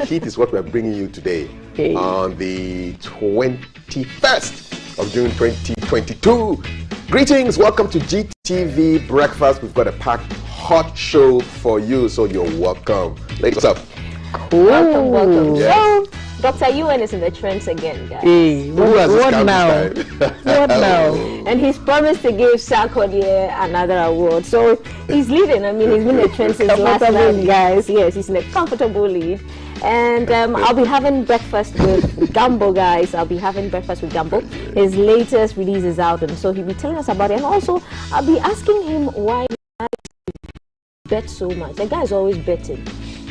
Heat is what we're bringing you today on the 21st of June 2022. Greetings, welcome to GTV Breakfast. We've got a packed hot show for you, so you're welcome. Ladies, what's up? Cool. Welcome. Yes. So, Dr. UN is in the trends again, guys. Who has what now? What now? And he's promised to give Sarkodie another award. So he's leading. I mean, he's been in the trends since last night, guys. Yes, he's in a comfortable lead. And I'll be having breakfast with Gambo, guys. I'll be having breakfast with Gambo. His latest release is out, and so he'll be telling us about it. And also, I'll be asking him why he bets so much. The guy's always betting.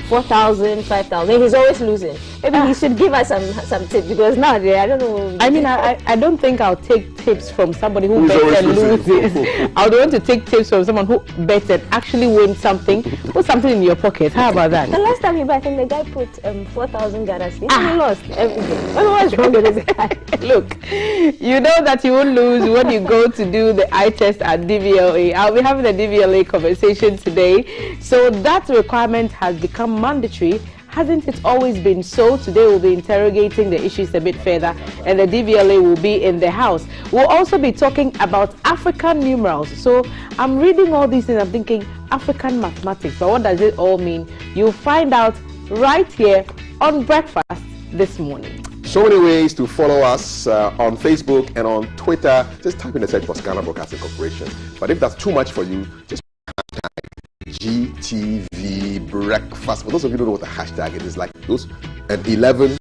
4,000, 5,000. He's always losing. Maybe he should give us some tips, because nowadays I don't know. I mean, I don't think I'll take tips from somebody who bets and loses. I would want to take tips from someone who bets and actually wins something. Put something in your pocket. How about that? The last time he bet, I think the guy put 4,000 Ghana. He lost everything. What's wrong with this guy? Look, you know that you won't lose when you go to do the eye test at DVLA. I'll be having a DVLA conversation today. So that requirement has become mandatory. Hasn't it always been so? Today we'll be interrogating the issues a bit further, and the DVLA will be in the house. We'll also be talking about African numerals. So I'm reading all these things, I'm thinking African mathematics, but what does it all mean? You'll find out right here on Breakfast this morning. So many ways to follow us on Facebook and on Twitter. Just type in the search for Ghana Broadcasting Corporation. But if that's too much for you, just hashtag GTV Breakfast. For those of you who don't know what the hashtag is, it's like those and 11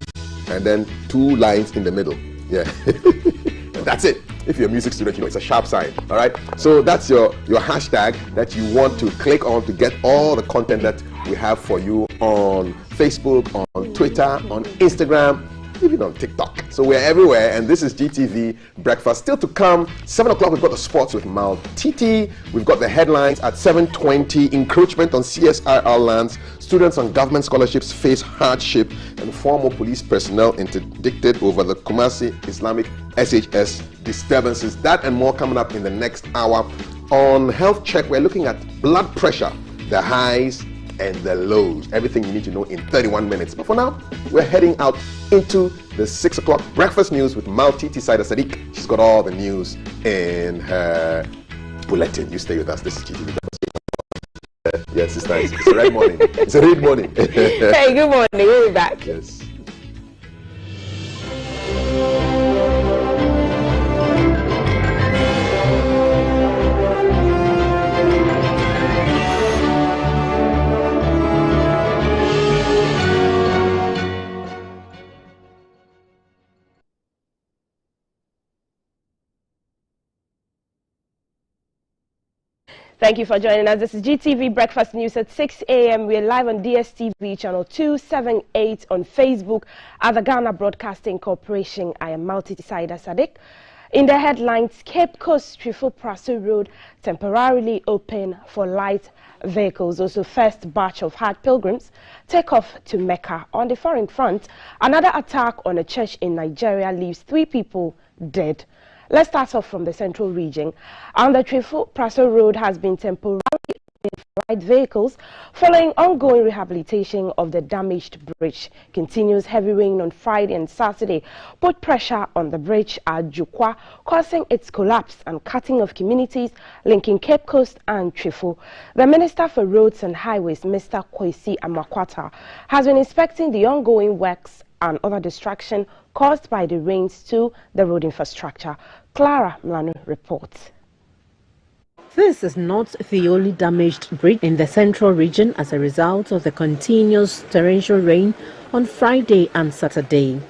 and then 2 lines in the middle. Yeah. And that's it. If you're a music student, you know it's a sharp sign. All right. So that's your hashtag that you want to click on to get all the content that we have for you on Facebook, on Twitter, on Instagram, even on TikTok. So we're everywhere, and this is GTV Breakfast. Still to come, 7 o'clock, we've got the sports with Mal Titi. We've got the headlines at 7:20. Encroachment on CSIR lands. Students on government scholarships face hardship, and former police personnel interdicted over the Kumasi Islamic SHS disturbances. That and more coming up in the next hour. On Health Check, we're looking at blood pressure, the highs and the lows. Everything you need to know in 31 minutes. But for now, we're heading out into the 6 o'clock breakfast news with Maltiti Saida Sadiq. She's got all the news in her bulletin. You stay with us. This is GTV. Yes, it's nice. It's a red morning. It's a red morning. Hey, good morning. We'll be back. Yes. Thank you for joining us. This is GTV Breakfast News at 6 a.m. We're live on DSTV channel 278 on Facebook at the Ghana Broadcasting Corporation. I am Maltiti Saida Sadiq. In the headlines, Cape Coast Trifo Praso Road temporarily open for light vehicles. Also, first batch of Hajj pilgrims take off to Mecca. On the foreign front, another attack on a church in Nigeria leaves 3 people dead. Let's start off from the central region. And the Trifo Praso Road has been temporarily open for light vehicles following ongoing rehabilitation of the damaged bridge. Continuous heavy rain on Friday and Saturday put pressure on the bridge at Jukwa, causing its collapse and cutting of communities linking Cape Coast and Trifo. The Minister for Roads and Highways, Mr. Kwesi Amakwata, has been inspecting the ongoing works and other destruction caused by the rains to the road infrastructure. Clara Mlanu reports. This is not the only damaged bridge in the central region as a result of the continuous torrential rain on Friday and Saturday.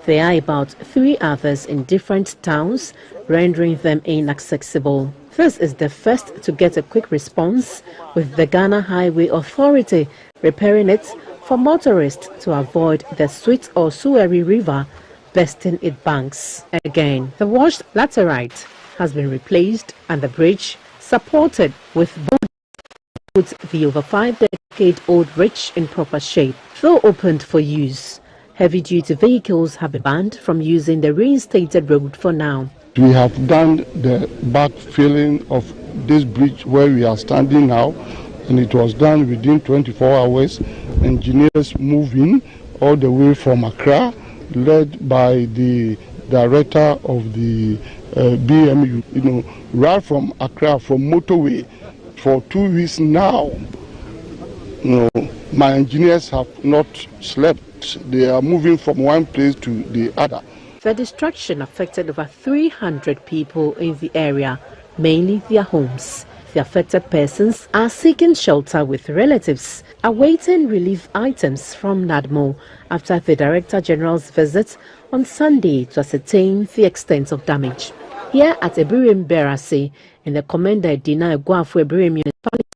There are about 3 others in different towns, rendering them inaccessible. This is the first to get a quick response, with the Ghana Highway Authority repairing it for motorists to avoid the Sweet or Suweri River bursting its banks. Again, the washed laterite has been replaced and the bridge supported with boards puts the over 5-decade-old bridge in proper shape. Though opened for use, heavy-duty vehicles have been banned from using the reinstated road for now. We have done the backfilling of this bridge where we are standing now, and it was done within 24 hours. engineers moving all the way from Accra, led by the director of the BMU, right from Accra, from motorway, for 2 weeks now. My engineers have not slept. They are moving from one place to the other. The destruction affected over 300 people in the area, mainly their homes. The affected persons are seeking shelter with relatives, awaiting relief items from NADMO after the Director General's visit on Sunday to ascertain the extent of damage. Here at Ebirim Berase, in the Commander Dina Egwafu Ebirim municipality,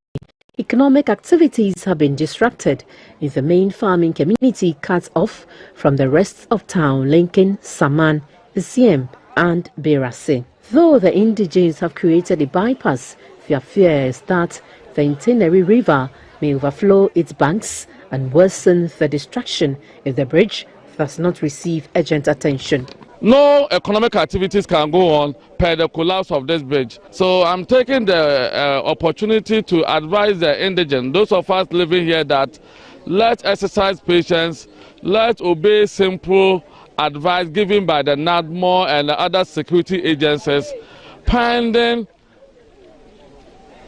economic activities have been disrupted in the main farming community cut off from the rest of town, linking Saman, Isiem and Berase. Though the indigenes have created a bypass, their fear is that the Intineri River may overflow its banks and worsen the destruction if the bridge does not receive urgent attention. No economic activities can go on per the collapse of this bridge. So I'm taking the opportunity to advise the indigent, those of us living here, that let's exercise patience, let's obey simple advice given by the NADMO and the other security agencies, pending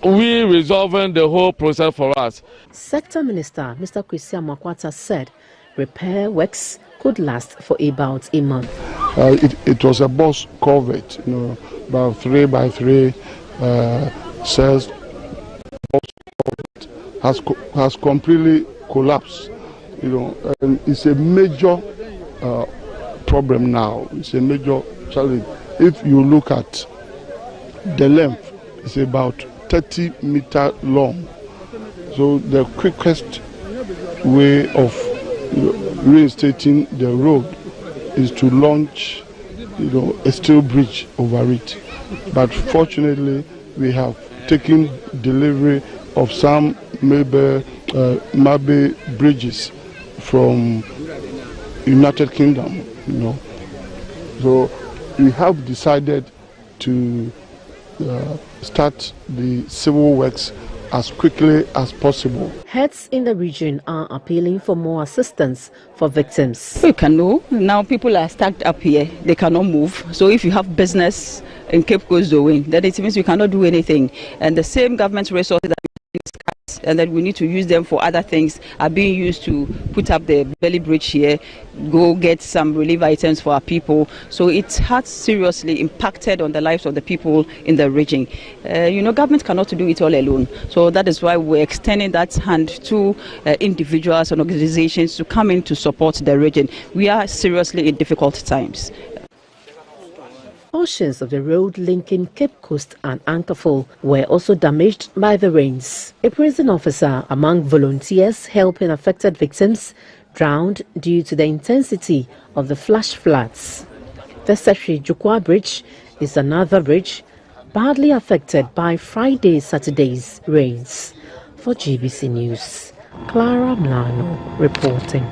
we resolving the whole process for us. Sector Minister Mr. Kwesi Amakwata said repair works could last for about a month. It was a box culvert, about 3 by 3 cells. Has completely collapsed, and it's a major problem now. It's a major challenge. If you look at the length, it's about 30 meters long. So the quickest way of reinstating the road is to launch, a steel bridge over it. But fortunately, we have taken delivery of some Mabe bridges from United Kingdom. So we have decided to start the civil works as quickly as possible. Heads in the region are appealing for more assistance for victims. You can know now people are stuck up here, they cannot move. So if you have business in Cape Coast doing, then it means you cannot do anything. And the same government resources that and that we need to use them for other things are being used to put up the belly bridge here, go get some relief items for our people. So it has seriously impacted on the lives of the people in the region. Government cannot do it all alone. So that is why we're extending that hand to individuals and organizations to come in to support the region. We are seriously in difficult times. Portions of the road linking Cape Coast and Ankerfall were also damaged by the rains. A prison officer among volunteers helping affected victims drowned due to the intensity of the flash floods. The Setri Jukwa Bridge is another bridge badly affected by Saturday's rains. For GBC News, Clara Mlano reporting.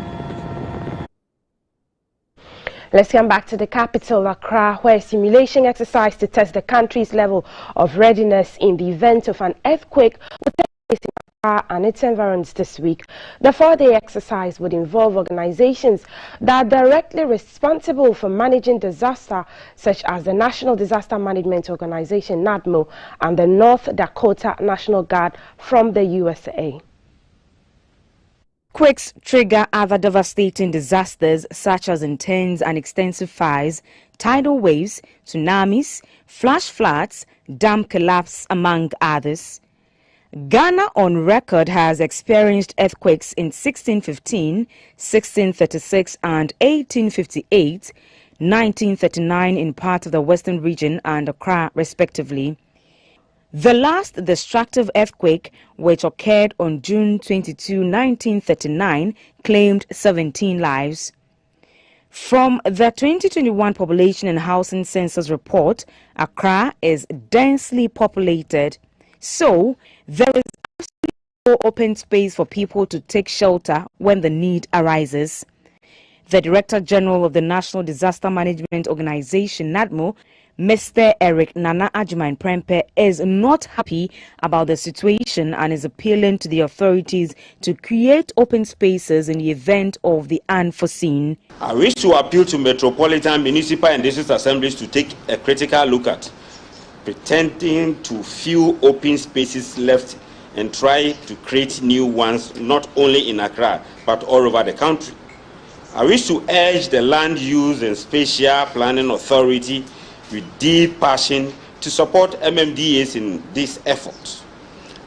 Let's come back to the capital, Accra, where a simulation exercise to test the country's level of readiness in the event of an earthquake will take place in Accra and its environs this week. The 4-day exercise would involve organizations that are directly responsible for managing disaster, such as the National Disaster Management Organization, NADMO, and the North Dakota National Guard from the USA. Quakes trigger other devastating disasters such as intense and extensive fires, tidal waves, tsunamis, flash floods, dam collapse, among others. Ghana on record has experienced earthquakes in 1615, 1636 and 1858, 1939 in parts of the western region and Accra respectively. The last destructive earthquake, which occurred on June 22, 1939, claimed 17 lives. From the 2021 Population and Housing Census report, Accra is densely populated, so there is absolutely no open space for people to take shelter when the need arises. The Director General of the National Disaster Management Organization, NADMO, Mr. Eric Nana Ajuman Prempe is not happy about the situation and is appealing to the authorities to create open spaces in the event of the unforeseen. I wish to appeal to metropolitan, municipal and district assemblies to take a critical look at pretending to few open spaces left and try to create new ones not only in Accra but all over the country. I wish to urge the Land Use and Spatial Planning Authority with deep passion to support MMDAs in this effort.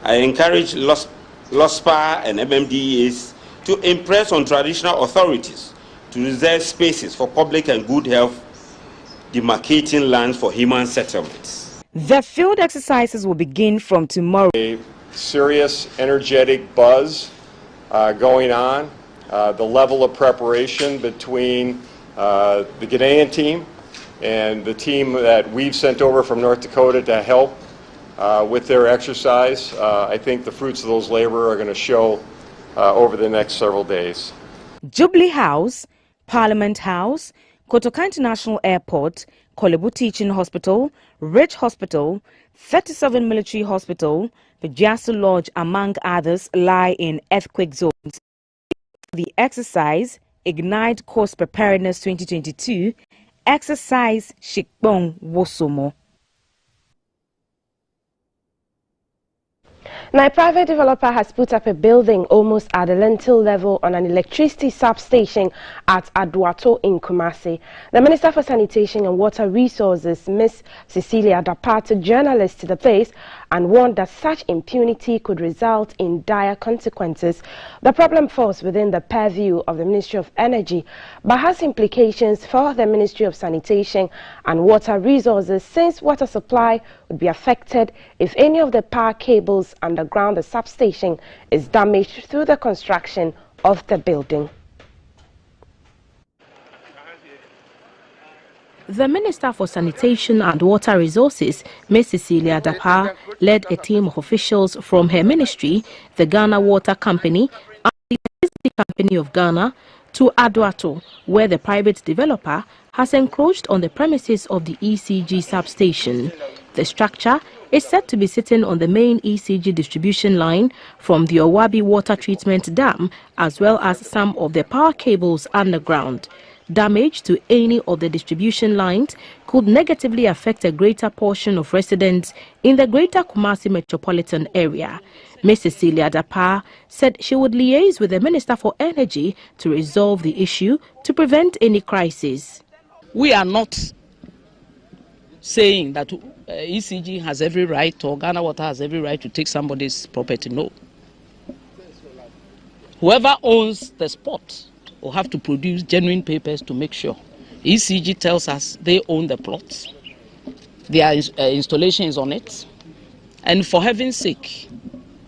I encourage LOSPA and MMDAs to impress on traditional authorities to reserve spaces for public and good health, demarcating lands for human settlements. The field exercises will begin from tomorrow. A serious, energetic buzz going on. The level of preparation between the Ghanaian team and the team that we've sent over from North Dakota to help with their exercise, I think the fruits of those labor are going to show over the next several days. Jubilee House, Parliament House, Kotoka International Airport, Kolebu Teaching Hospital, Rich Hospital, 37 Military Hospital, Vijasu Lodge, among others, lie in earthquake zones. The exercise, Ignite Course Preparedness 2022, exercise Shikbong Wosomo. Now, a private developer has put up a building almost at the lintel level on an electricity substation at Aduato in Kumasi. The Minister for Sanitation and Water Resources, Ms. Cecilia Dapar, took journalists to the place and warned that such impunity could result in dire consequences. The problem falls within the purview of the Ministry of Energy, but has implications for the Ministry of Sanitation and Water Resources, since water supply would be affected if any of the power cables underground the substation is damaged through the construction of the building. The Minister for Sanitation and Water Resources, Ms. Cecilia Dapar, led a team of officials from her ministry, the Ghana Water Company, and the Electricity Company of Ghana, to Aduato, where the private developer has encroached on the premises of the ECG substation. The structure is said to be sitting on the main ECG distribution line from the Owabi Water Treatment Dam, as well as some of the power cables underground. Damage to any of the distribution lines could negatively affect a greater portion of residents in the Greater Kumasi metropolitan area. Ms. Cecilia Dapar said she would liaise with the Minister for Energy to resolve the issue to prevent any crisis. We are not saying that ECG has every right or Ghana Water has every right to take somebody's property. No. Whoever owns the spot will have to produce genuine papers to make sure. ECG tells us they own the plots. Their installation is on it. And for heaven's sake,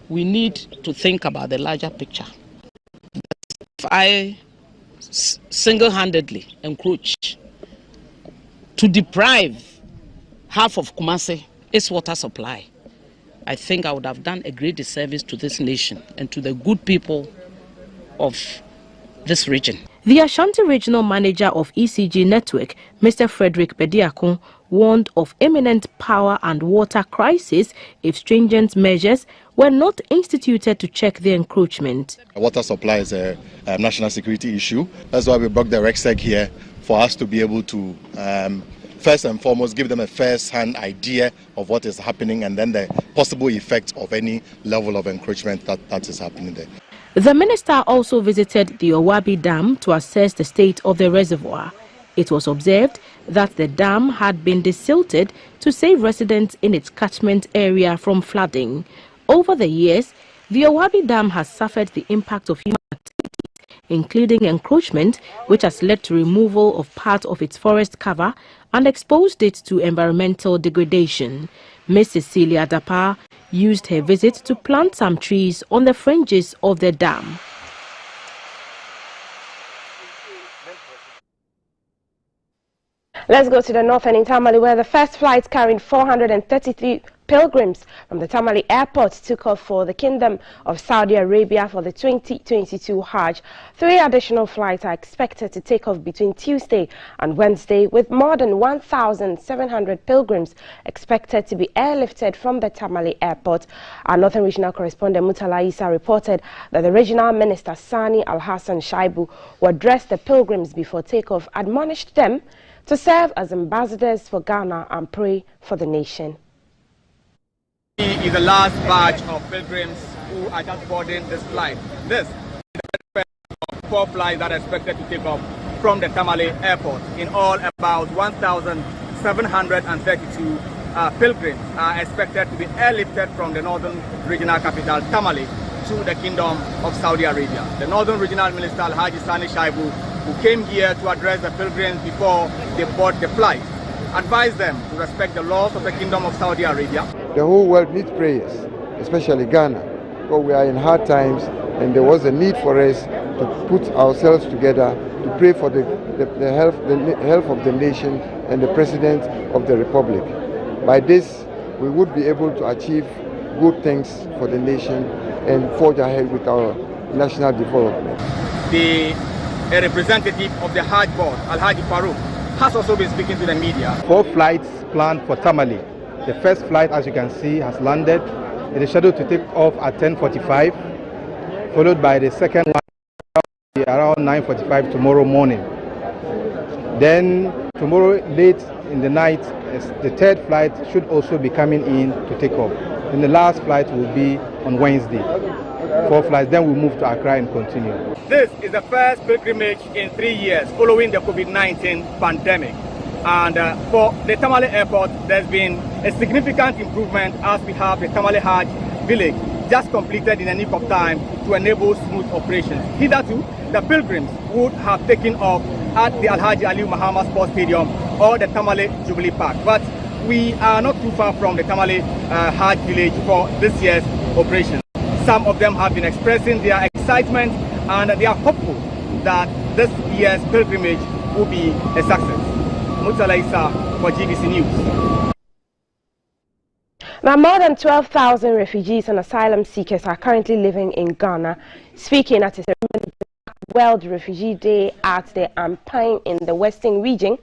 we need to think about the larger picture. If I single-handedly encroach to deprive half of Kumasi its water supply, I think I would have done a great disservice to this nation and to the good people of this region. The Ashanti Regional Manager of ECG Network, Mr. Frederick Bediakon, warned of imminent power and water crisis if stringent measures were not instituted to check the encroachment. Water supply is a national security issue. That's why we brought the RECSEC here, for us to be able to first and foremost give them a first-hand idea of what is happening and then the possible effect of any level of encroachment that is happening there. The minister also visited the Owabi Dam to assess the state of the reservoir. It was observed that the dam had been desilted to save residents in its catchment area from flooding. Over the years, the Owabi Dam has suffered the impact of human activities, including encroachment, which has led to removal of part of its forest cover and exposed it to environmental degradation. Ms. Cecilia Dapar used her visit to plant some trees on the fringes of the dam. Let's go to the north and in Tamale, where the first flight carrying 433 pilgrims from the Tamale airport took off for the Kingdom of Saudi Arabia for the 2022 Hajj. 3 additional flights are expected to take off between Tuesday and Wednesday, with more than 1,700 pilgrims expected to be airlifted from the Tamale airport. Our Northern Regional correspondent Mutala Isa reported that the Regional Minister Sani Al-Hassan Shaibu, who addressed the pilgrims before takeoff, admonished them to serve as ambassadors for Ghana and pray for the nation. He is the last batch of pilgrims who are just boarding this flight. This is the first of 4 flights that are expected to take off from the Tamale airport. In all, about 1,732 pilgrims are expected to be airlifted from the northern regional capital, Tamale, to the Kingdom of Saudi Arabia. The Northern Regional Minister Al-Haji Sani Shaibu, who came here to address the pilgrims before they board the flight, advised them to respect the laws of the Kingdom of Saudi Arabia. The whole world needs prayers, especially Ghana, because we are in hard times and there was a need for us to put ourselves together to pray for the health of the nation and the President of the Republic. By this, we would be able to achieve good things for the nation and forge ahead with our national development. A representative of the Hajj Board, Al-Haji Farouk, has also been speaking to the media. 4 flights planned for Tamale. The first flight, as you can see, has landed. It is scheduled to take off at 10:45, followed by the second one around 9:45 tomorrow morning. Then tomorrow late in the night, the 3rd flight should also be coming in to take off. And the last flight will be on Wednesday. 4 flights, then we move to Accra and continue. This is the first pilgrimage in 3 years following the COVID-19 pandemic. And for the Tamale airport, there's been a significant improvement as we have the Tamale Hajj village just completed in a nick of time to enable smooth operations. Hitherto, the pilgrims would have taken off at the Al-Haji Aliu Muhammad Sports Stadium or the Tamale Jubilee Park. But we are not too far from the Tamale Hajj village for this year's operation. Some of them have been expressing their excitement and they are hopeful that this year's pilgrimage will be a success. Mutala Isa for GBC News. Now, more than 12,000 refugees and asylum seekers are currently living in Ghana. Speaking at a ceremony World Refugee Day at the Ampine in the Western region,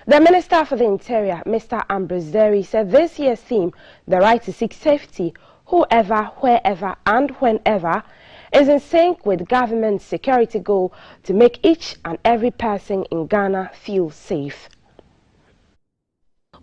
the Minister for the Interior, Mr. Ambrose Derry, said this year's theme, the right to seek safety, whoever, wherever and whenever, is in sync with government's security goal to make each and every person in Ghana feel safe.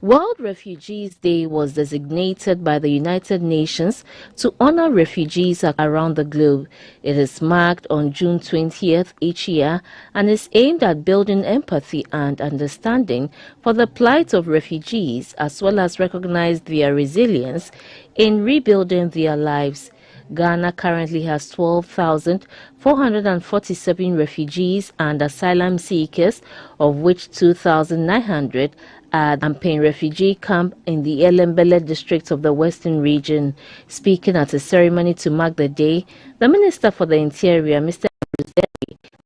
World Refugees Day was designated by the United Nations to honor refugees around the globe. It is marked on June 20th each year and is aimed at building empathy and understanding for the plight of refugees, as well as recognize their resilience in rebuilding their lives. Ghana currently has 12,447 refugees and asylum seekers, of which 2,900 at Ampine refugee camp in the Elembele district of the Western region. Speaking at a ceremony to mark the day, the Minister for the Interior, Mr. Ambrose,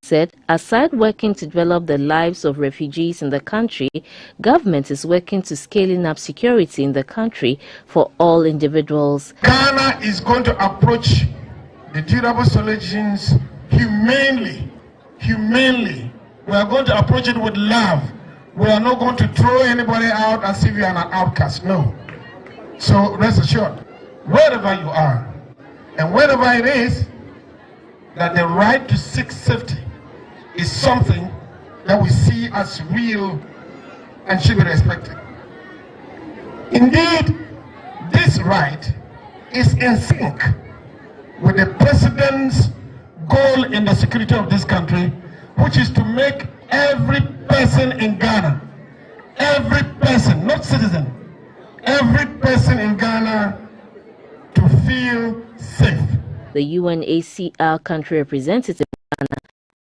said, aside working to develop the lives of refugees in the country, government is working to scaling up security in the country for all individuals. Ghana is going to approach the durable solutions humanely. We are going to approach it with love. We are not going to throw anybody out as if you are an outcast. No. So rest assured, wherever you are, and wherever it is, that the right to seek safety is something that we see as real and should be respected. Indeed, this right is in sync with the President's goal in the security of this country, which is to make every person in Ghana, every person, not citizen, every person in Ghana to feel safe. The UNHCR country representative,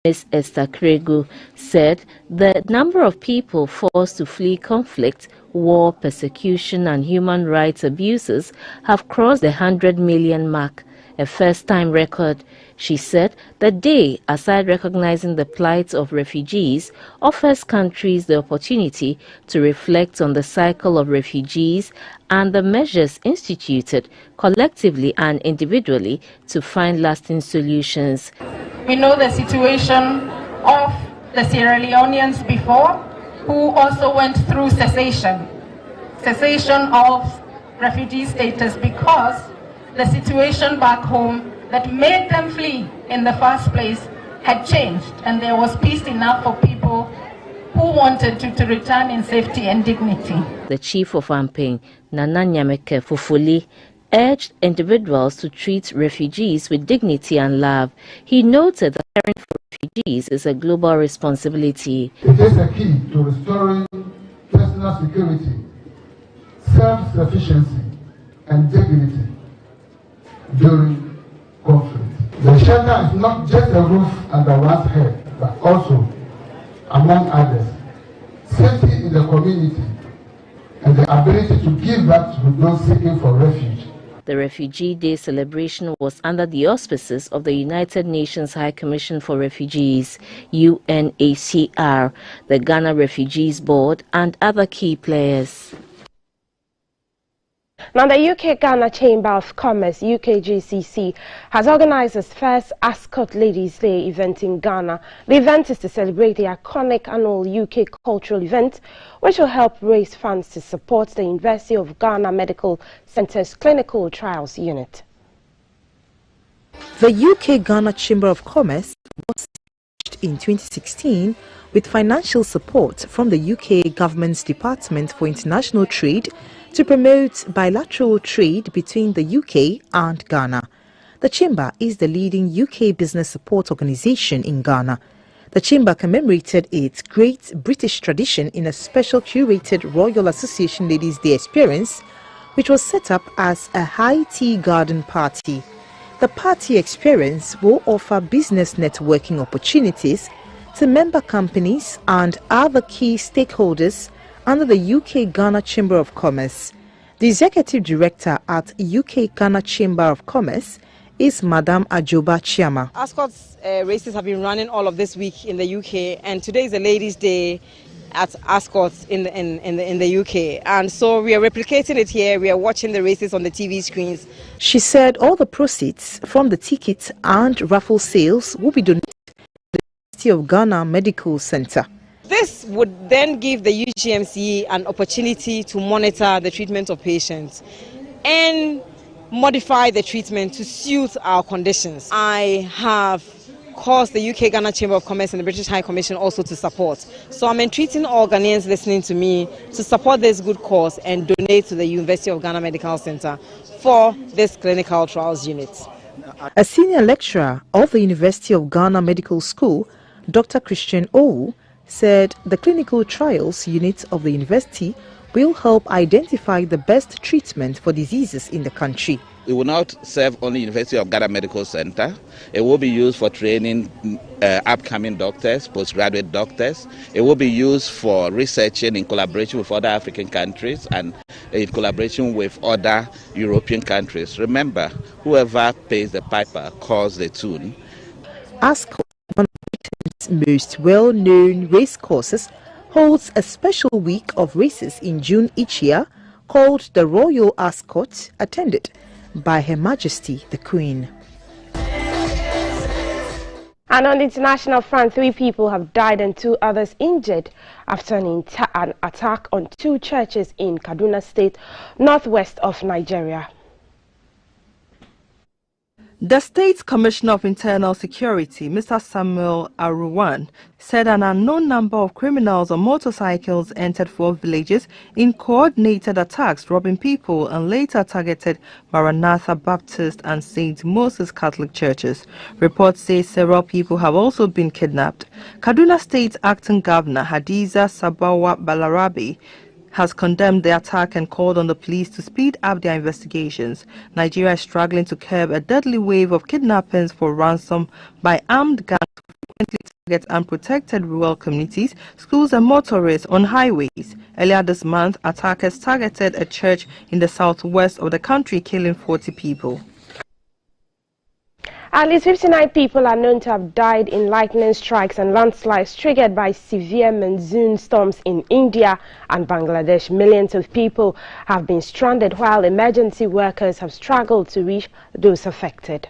Ms. Esther Kregu, said the number of people forced to flee conflict, war, persecution and human rights abuses have crossed the 100 million mark. a first-time record. She said the day, aside recognizing the plight of refugees, offers countries the opportunity to reflect on the cycle of refugees and the measures instituted collectively and individually to find lasting solutions. We know the situation of the Sierra Leoneans before, who also went through cessation of refugee status because the situation back home that made them flee in the first place had changed, and there was peace enough for people who wanted to return in safety and dignity. The chief of Ampeng, Nana Nyameke Fufuli, urged individuals to treat refugees with dignity and love. He noted that caring for refugees is a global responsibility. It is a key to restoring personal security, self-sufficiency, and dignity during conflict. The shelter is not just a roof under one's head, but also, among others, safety in the community and the ability to give back to those seeking for refuge. The Refugee Day celebration was under the auspices of the United Nations High Commission for Refugees, UNHCR, the Ghana Refugees Board, and other key players. Now, the UK-Ghana Chamber of Commerce, UKGCC, has organized its first Ascot Ladies' Day event in Ghana. The event is to celebrate the iconic annual UK cultural event, which will help raise funds to support the University of Ghana Medical Centre's Clinical Trials Unit. The UK-Ghana Chamber of Commerce was established in 2016 with financial support from the UK government's Department for International Trade to promote bilateral trade between the UK and Ghana. The Chamber is the leading UK business support organisation in Ghana. The Chamber commemorated its great British tradition in a special curated Royal Association Ladies' Day experience, which was set up as a high tea garden party. The party experience will offer business networking opportunities to member companies and other key stakeholders under the UK-Ghana Chamber of Commerce. The Executive Director at UK-Ghana Chamber of Commerce is Madam Ajoba Chiama. Ascot's races have been running all of this week in the UK, and today is the Ladies' Day at Ascot in the UK. And so we are replicating it here. We are watching the races on the TV screens. She said all the proceeds from the tickets and raffle sales will be donated to the University of Ghana Medical Centre. This would then give the UGMC an opportunity to monitor the treatment of patients and modify the treatment to suit our conditions. I have caused the UK-Ghana Chamber of Commerce and the British High Commission also to support. So I'm entreating all Ghanaians listening to me to support this good cause and donate to the University of Ghana Medical Centre for this clinical trials unit. A senior lecturer of the University of Ghana Medical School, Dr. Christian Owu, said the clinical trials unit of the university will help identify the best treatment for diseases in the country. It will not serve only University of Ghana Medical Center. It will be used for training upcoming doctors, postgraduate doctors. It will be used for researching in collaboration with other African countries and in collaboration with other European countries. Remember, whoever pays the piper calls the tune. Ascot, one of Britain's most well-known race courses, holds a special week of races in June each year called the Royal Ascot, attended by Her Majesty the Queen. And on the international front, 3 people have died and 2 others injured after an attack on 2 churches in Kaduna State, northwest of Nigeria. The State Commissioner of Internal Security, Mr. Samuel Aruwan, said an unknown number of criminals on motorcycles entered 4 villages in coordinated attacks, robbing people, and later targeted Maranatha Baptist and St. Moses Catholic churches. Reports say several people have also been kidnapped. Kaduna State Acting Governor Hadiza Sabawa Balarabe has condemned the attack and called on the police to speed up their investigations. Nigeria is struggling to curb a deadly wave of kidnappings for ransom by armed gangs who frequently target unprotected rural communities, schools and motorists on highways. Earlier this month, attackers targeted a church in the southwest of the country, killing 40 people. At least 59 people are known to have died in lightning strikes and landslides triggered by severe monsoon storms in India and Bangladesh. Millions of people have been stranded while emergency workers have struggled to reach those affected.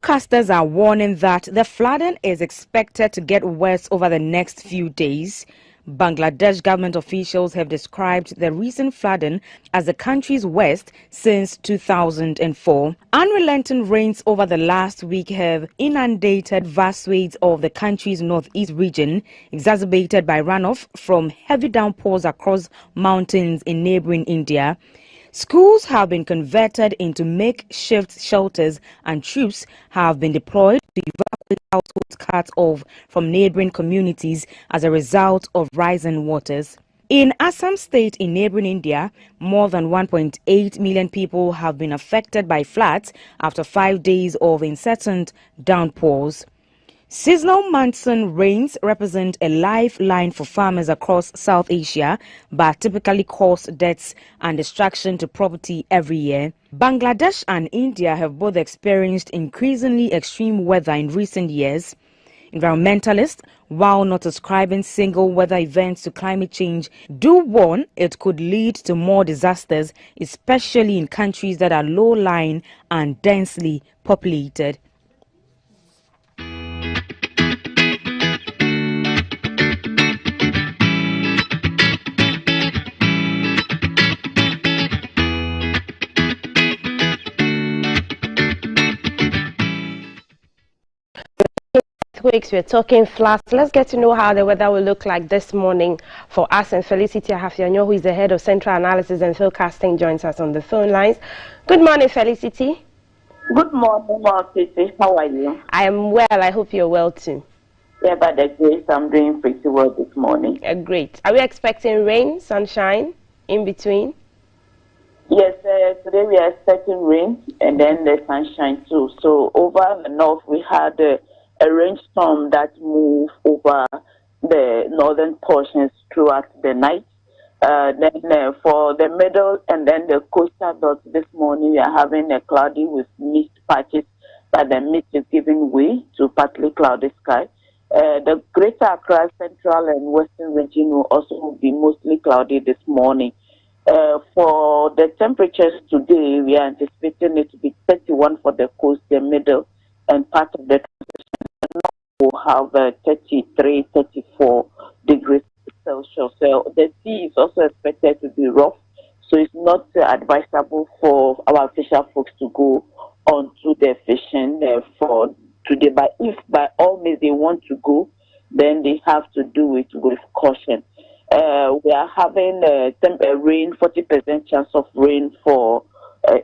Forecasters are warning that the flooding is expected to get worse over the next few days. Bangladesh government officials have described the recent flooding as the country's worst since 2004. Unrelenting rains over the last week have inundated vast swathes of the country's northeast region, exacerbated by runoff from heavy downpours across mountains in neighboring India. Schools have been converted into makeshift shelters and troops have been deployed to evacuate households cut off from neighboring communities as a result of rising waters. In Assam state in neighboring India, more than 1.8 million people have been affected by floods after 5 days of incessant downpours. Seasonal monsoon rains represent a lifeline for farmers across South Asia, but typically cause deaths and destruction to property every year. Bangladesh and India have both experienced increasingly extreme weather in recent years. Environmentalists, while not ascribing single weather events to climate change, do warn it could lead to more disasters, especially in countries that are low-lying and densely populated. Weeks we're talking floods. Let's get to know how the weather will look like this morning for us. And Felicity Ahafianyo, who is the head of Central Analysis and Forecasting, joins us on the phone lines. Good morning, Felicity. Good morning, Marcity. How are you? I am well. I hope you're well too. Yeah, by the grace, I'm doing pretty well this morning. Great. Are we expecting rain, sunshine in between? Yes, today we are expecting rain and then the sunshine too. So over the north, we had a rainstorm that moved over the northern portions throughout the night. Then for the middle and then the coastal belt this morning, we are having a cloudy with mist patches, but the mist is giving way to partly cloudy sky. The greater Accra central and western region will also be mostly cloudy this morning. For the temperatures today, we are anticipating it to be 31 for the coast, the middle, and part of the will have 33, 34 degrees Celsius. So the sea is also expected to be rough, so it's not advisable for our fisher folks to go onto the fishing for today. But if by all means they want to go, then they have to do it with caution. We are having rain, 40% chance of rain for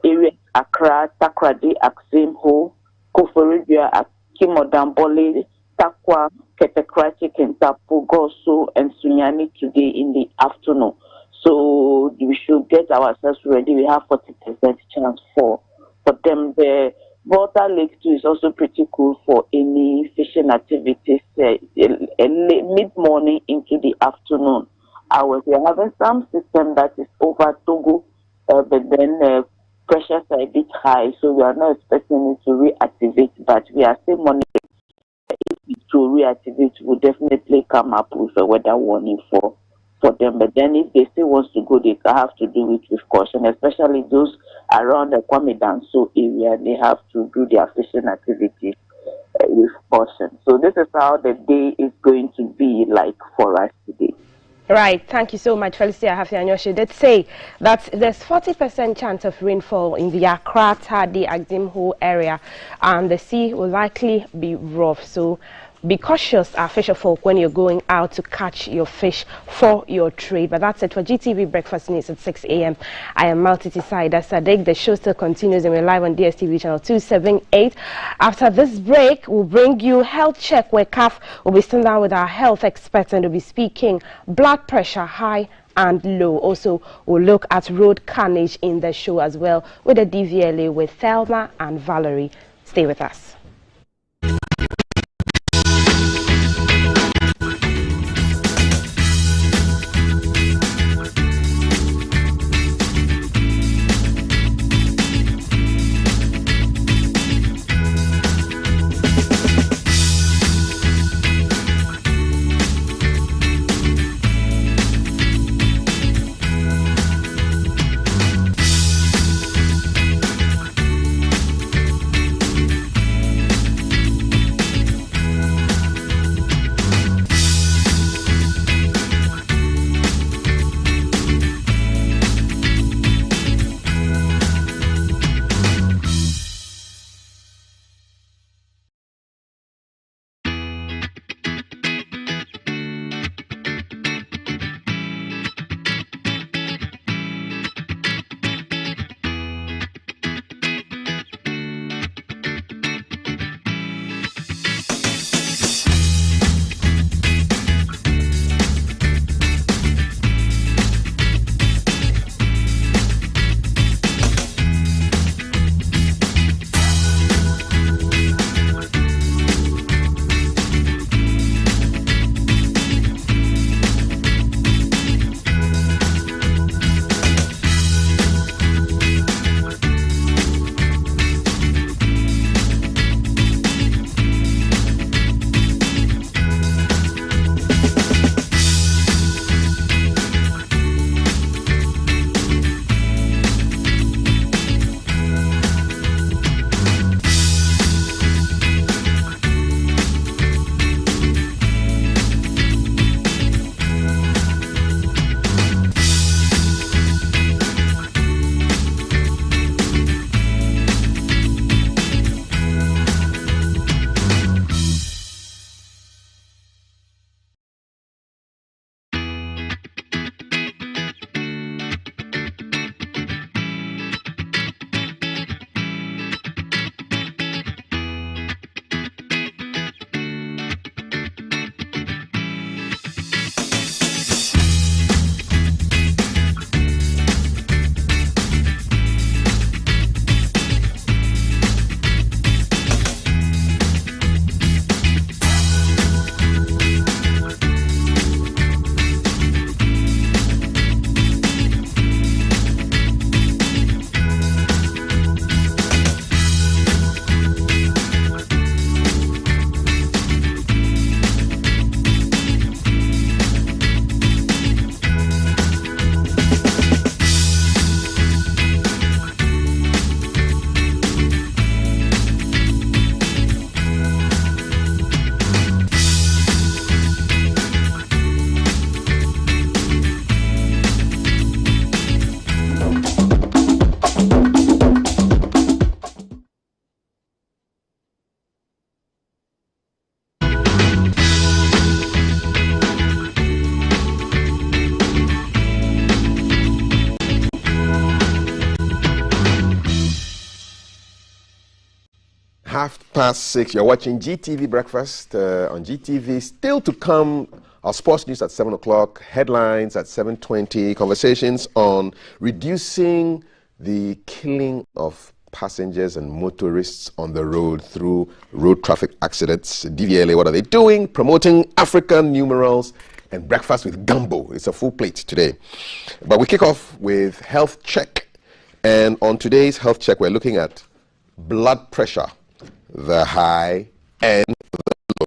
areas Accra, Takrady, Axim Ho, Koforidua, Kimodambole, Takwa, Ketekrachi, Kentapo, Goso, and Sunyani today in the afternoon. So we should get ourselves ready. We have 40% chance for them. The Volta Lake too is also pretty cool for any fishing activities mid-morning into the afternoon hours. We are having some system that is over Togo, but then pressures are a bit high, so we are not expecting it to reactivate, but we are still monitoring. If it to reactivate, we'll definitely come up with a weather warning for them. But then if they still want to go, they have to do it with caution, especially those around the Kwame Danso area. They have to do their fishing activities with caution. So this is how the day is going to be like for us today. Right, thank you so much, Felicity Ahafianyo. She did say that there's 40% chance of rainfall in the Accra, Tadi, Aximho area, and the sea will likely be rough. So be cautious, our fisher folk, when you're going out to catch your fish for your trade. But that's it for GTV Breakfast News at 6 a.m. I am Maltiti Saida Sadek. The show still continues and we're live on DSTV channel 278. After this break, we'll bring you Health Check, where CAF will be sitting down with our health experts and will be speaking blood pressure, high and low. Also, we'll look at road carnage in the show as well with the DVLA with Thelma and Valerie. Stay with us. 6:30. You're watching GTV Breakfast on GTV. Still to come, our sports news at 7 o'clock, headlines at 7:20, conversations on reducing the killing of passengers and motorists on the road through road traffic accidents. DVLA, what are they doing? Promoting African numerals and breakfast with gumbo. It's a full plate today. But we kick off with health check. And on today's health check, we're looking at blood pressure, the high and the low.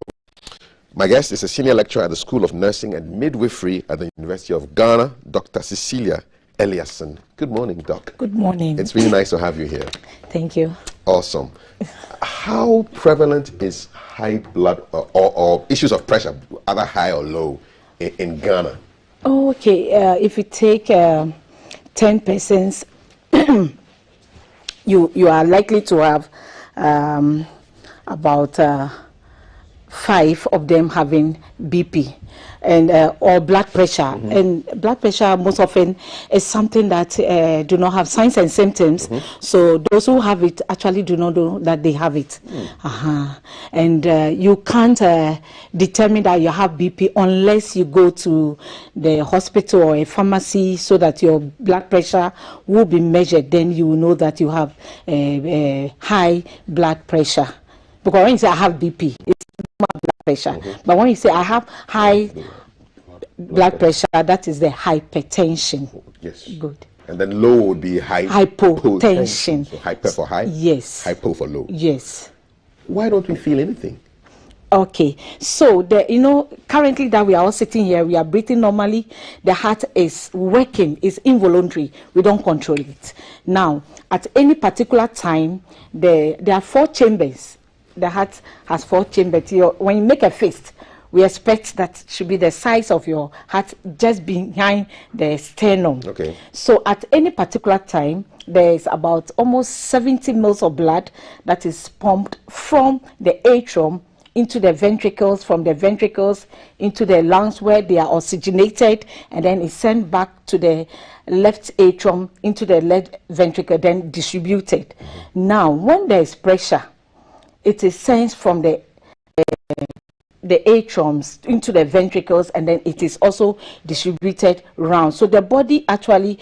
My guest is a senior lecturer at the School of Nursing and Midwifery at the University of Ghana, Dr. Cecilia Eliasson. Good morning, Doc. Good morning. It's really nice to have you here. Thank you. Awesome. How prevalent is high blood or issues of pressure, either high or low, in Ghana? Oh, okay. If you take 10 persons, you are likely to have about 5 of them having BP and or blood pressure. And blood pressure most often is something that do not have signs and symptoms. So those who have it actually do not know that they have it. And you can't determine that you have BP unless you go to the hospital or a pharmacy so that your blood pressure will be measured. Then you will know that you have high blood pressure. Because when you say I have BP, it's normal blood pressure. But when you say I have high blood pressure, that is the hypertension. Yes. Good. And then low would be hypotension. So hyper for high? Yes. Hypo for low? Yes. Why don't we feel anything? Okay, so currently that we are all sitting here, we are breathing normally. The heart is working, it's involuntary. We don't control it. Now, at any particular time, there are 4 chambers. The heart has 4 chambers. When you make a fist, we expect that should be the size of your heart just behind the sternum. Okay. So at any particular time, there is about almost 70 mils of blood that is pumped from the atrium into the ventricles, from the ventricles into the lungs where they are oxygenated, and then it's sent back to the left atrium into the left ventricle, then distributed. Now, when there is pressure, it is sent from the atriums into the ventricles, and then it is also distributed around. So the body actually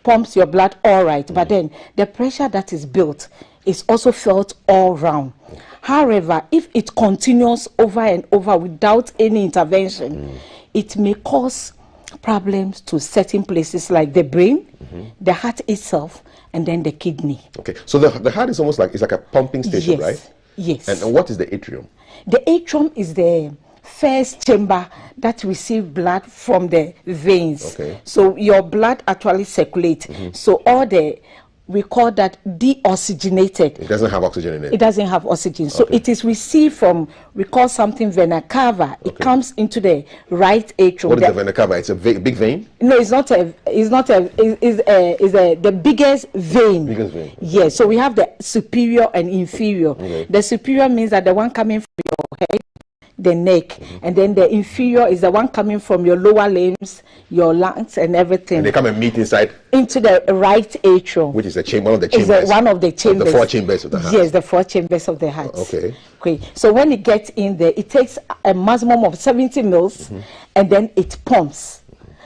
pumps your blood all right, but then the pressure that is built is also felt all round. However, if it continues over and over without any intervention, it may cause problems to certain places like the brain, the heart itself, and then the kidney. Okay, so the heart is almost like, it's like a pumping station, right? Yes. And what is the atrium? The atrium is the first chamber that receives blood from the veins. Okay. So your blood actually circulates. So we call that deoxygenated. It doesn't have oxygen in it. It doesn't have oxygen. So it is received from, we call something vena cava. It comes into the right atrium. What is the vena cava? It's a big vein? No, it's not the biggest vein. Biggest vein. Yes. So we have the superior and inferior. The superior means that the one coming from your head, the neck, and then the inferior is the one coming from your lower limbs, your lungs, and everything. And they come and meet inside? Into the right atrium. Which is one of the chambers? One of the chambers. The 4 chambers of the heart? Yes, the 4 chambers of the heart. Okay. So when it gets in there, it takes a maximum of 70 mils, and then it pumps.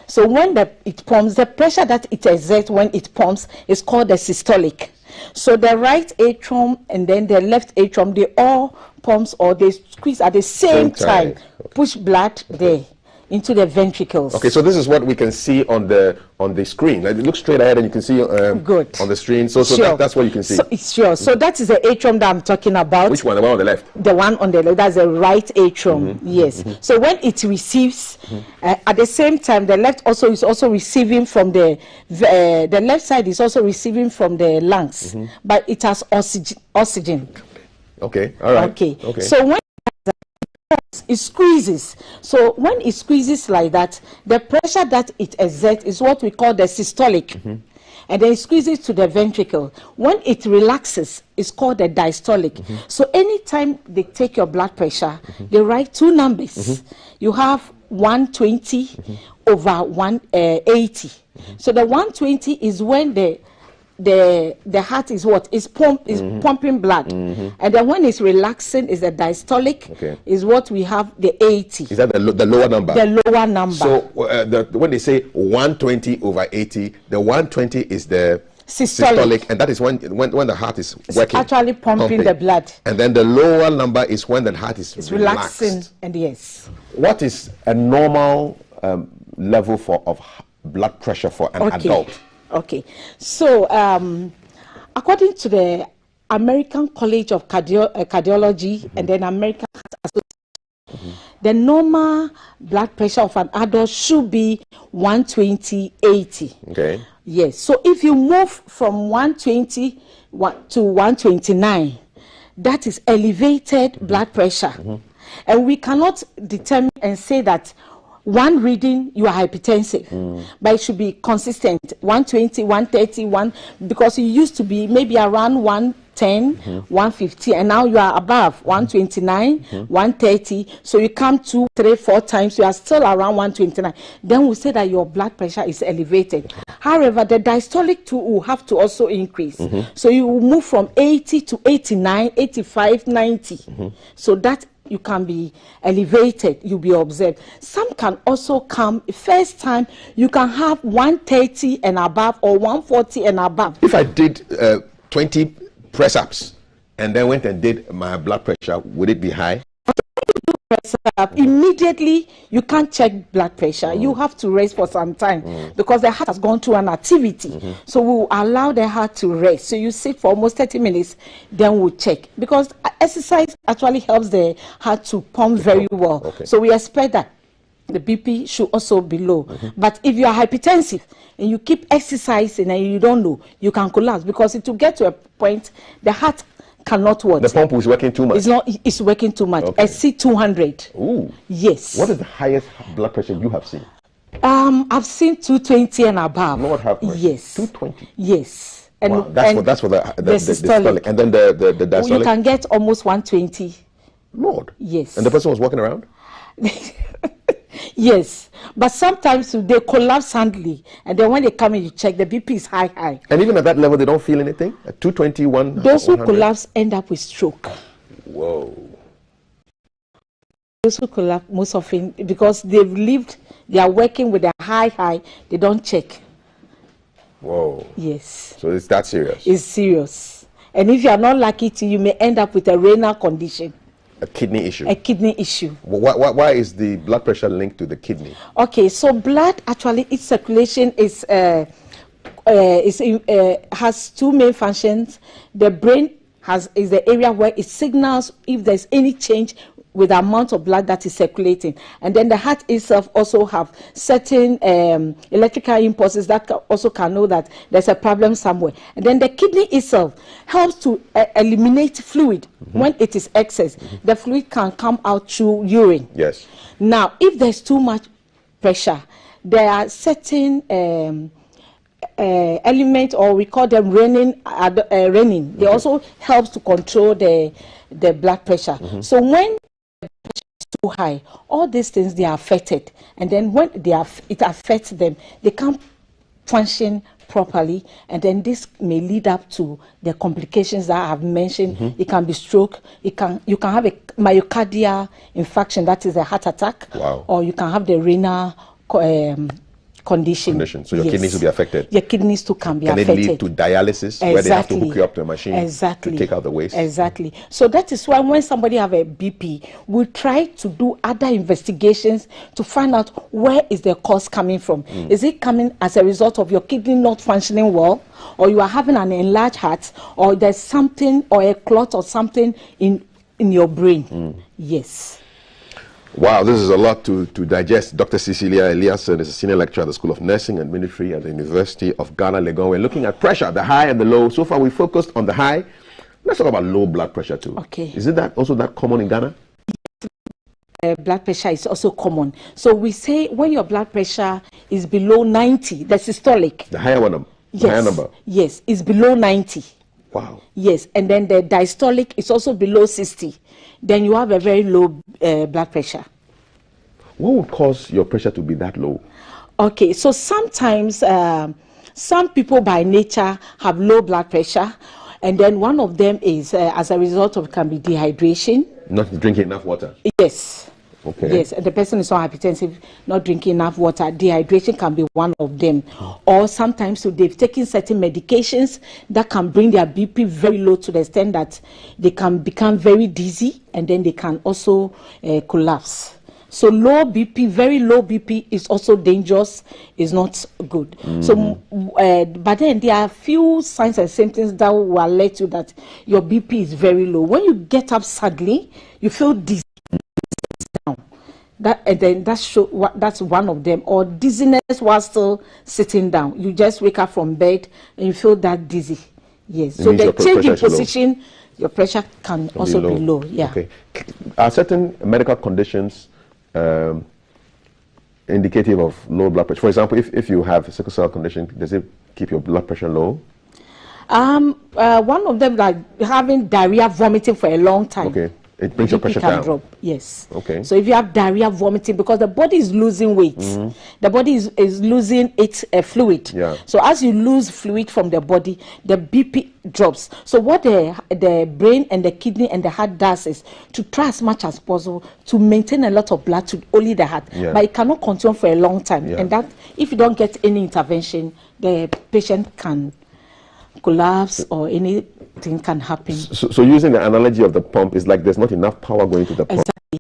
So when it pumps, the pressure that it exerts when it pumps is called the systolic. So the right atrium and then the left atrium, they all pumps or they squeeze at the same time. Push blood there into the ventricles. Okay, so this is what we can see on the screen. Like, look straight ahead and you can see Good. On the screen. So that's what you can see. So that is the atrium that I'm talking about. Which one? The one on the left? The one on the left. That's the right atrium. Yes. So when it receives, at the same time, the left is also receiving from the left side is also receiving from the lungs, but it has oxygen. Okay. All right. Okay. So when it squeezes. So when it squeezes like that, the pressure that it exerts is what we call the systolic. And then it squeezes to the ventricle. When it relaxes, it's called the diastolic. So anytime they take your blood pressure, they write 2 numbers. You have 120 over 180. So the 120 is when the the heart is what is pumping blood, and then when it's relaxing is the diastolic, is what we have the 80. Is that the lower number? The lower number. So when they say 120 over 80, the 120 is the systolic, and that is when the heart is working, actually pumping the blood. And then the lower number is when the heart is relaxing. And yes. What is a normal level of blood pressure for an adult? Okay, so according to the American College of Cardiology and then American Heart Association, the normal blood pressure of an adult should be 120/80. Okay. Yes. So if you move from 120 to 129, that is elevated blood pressure, and we cannot determine and say that one reading you are hypertensive, but it should be consistent. 120, 130, because you used to be maybe around 110, 150, and now you are above 129, 130. So you come 2, 3, 4 times, you are still around 129. Then we say that your blood pressure is elevated. However, the diastolic too will have to also increase. So you will move from 80 to 89, 85, 90. So that you can be elevated, you'll be observed. Some can also come, first time, you can have 130 and above or 140 and above. If I did 20 press-ups and then went and did my blood pressure, would it be high? Immediately you can't check blood pressure. You have to rest for some time because the heart has gone through an activity. So we'll allow the heart to rest. So you sit for almost 30 minutes, then we'll check, because exercise actually helps the heart to pump very well. So we expect that the BP should also be low. But if you are hypertensive and you keep exercising and you don't know, you can collapse, because it will get to a point the heart cannot work. The pump is working too much. It's working too much. Exceed 200. Ooh. Yes. What is the highest blood pressure you have seen? I've seen 220 and above. Lord have mercy. Yes. 220. Yes. And wow. That's for the systolic. And then the diastolic. You can get almost 120. Lord. Yes. And the person was walking around? Yes, but sometimes they collapse suddenly, and then when they come in, you check, the BP is high. And even at that level, they don't feel anything? At 221? Those who collapse end up with stroke. Whoa. Those who collapse most often, because they are working with a high, they don't check. Whoa. Yes. So it's that serious? It's serious. And if you are not lucky, you may end up with a renal condition. A kidney issue. A kidney issue. Why is the blood pressure linked to the kidney? Okay, so blood actually, its circulation is has two main functions. The brain is the area where it signals if there's any change with the amount of blood that is circulating, and then the heart itself also have certain electrical impulses that also can know that there's a problem somewhere, and then the kidney itself helps to eliminate fluid. When it is excess, the fluid can come out through urine. Yes. Now, if there's too much pressure, there are certain elements, or we call them renin. They also helps to control the blood pressure. So when the pressure is too high, all these things, they are affected, and then when it affects them, they can't function properly, and then this may lead up to the complications that I have mentioned. It can be stroke, you can have a myocardial infarction, that is a heart attack. Wow. Or you can have the renal condition. So your kidneys will be affected. Your kidneys too can be affected. Can it lead to dialysis, where they have to hook you up to a machine to take out the waste? Exactly. So that is why when somebody have a BP, we try to do other investigations to find out where is the cause coming from. Is it coming as a result of your kidney not functioning well, or you are having an enlarged heart, or there's something, or a clot or something in your brain? Yes. Wow, this is a lot to digest. Dr. Cecilia Eliasson is a senior lecturer at the School of Nursing and Ministry at the University of Ghana, Legon. We're looking at pressure, the high and the low. So far, we focused on the high. Let's talk about low blood pressure too. Okay. Is it also that common in Ghana? Blood pressure is also common. So we say when your blood pressure is below 90, the systolic. The higher one, the higher number. Yes, is below 90. Wow. Yes, and then the diastolic is also below 60. Then you have a very low blood pressure. What would cause your pressure to be that low? Okay, so sometimes some people by nature have low blood pressure, and then one of them is as a result of can be dehydration. Not drinking enough water. Yes. Okay. Yes, the person is on hypertensive, not drinking enough water. Dehydration can be one of them. Or sometimes so they've taken certain medications that can bring their BP very low to the extent that they can become very dizzy, and then they can also collapse. So low BP, very low BP is also dangerous, is not good. So, but then there are few signs and symptoms that will alert you that your BP is very low. When you get up suddenly, you feel dizzy. And then that's one of them. Or dizziness while still sitting down. You just wake up from bed and you feel that dizzy. Yes. So the change in position, your pressure can also be low. Yeah. Okay. Are certain medical conditions indicative of low blood pressure? For example, if you have a sickle cell condition, does it keep your blood pressure low? One of them, like having diarrhea, vomiting for a long time. Okay. It brings your pressure down. Drop. Yes. Okay. So if you have diarrhea, vomiting, because the body is losing weight, the body is losing its fluid. Yeah. So as you lose fluid from the body, the BP drops. So what the brain and the kidney and the heart does is to try as much as possible to maintain a lot of blood to only the heart, but it cannot continue for a long time. And that if you don't get any intervention, the patient can collapse or anything can happen. So using the analogy of the pump, is like there's not enough power going to the pump. Exactly.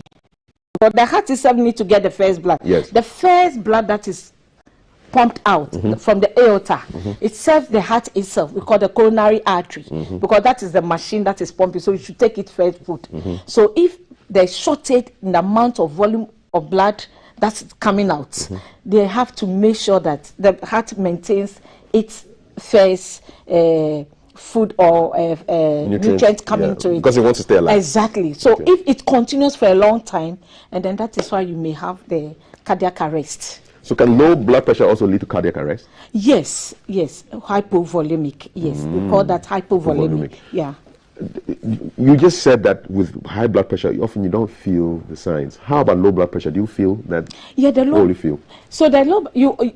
But the heart itself needs to get the first blood. Yes. The first blood that is pumped out from the aorta, it serves the heart itself. We call the coronary artery, because that is the machine that is pumping. So you should take it first foot. So if there's shortage in the amount of volume of blood that's coming out, they have to make sure that the heart maintains its first food or nutrients coming to it, because it wants to stay alive. Exactly. So if it continues for a long time, and then that is why you may have the cardiac arrest. So can low blood pressure also lead to cardiac arrest? Yes, hypovolemic. Yes, we call that hypovolemic. Yeah. You just said that with high blood pressure, often you don't feel the signs. How about low blood pressure? Do you feel that? Yeah, the low. What do you feel? So the low,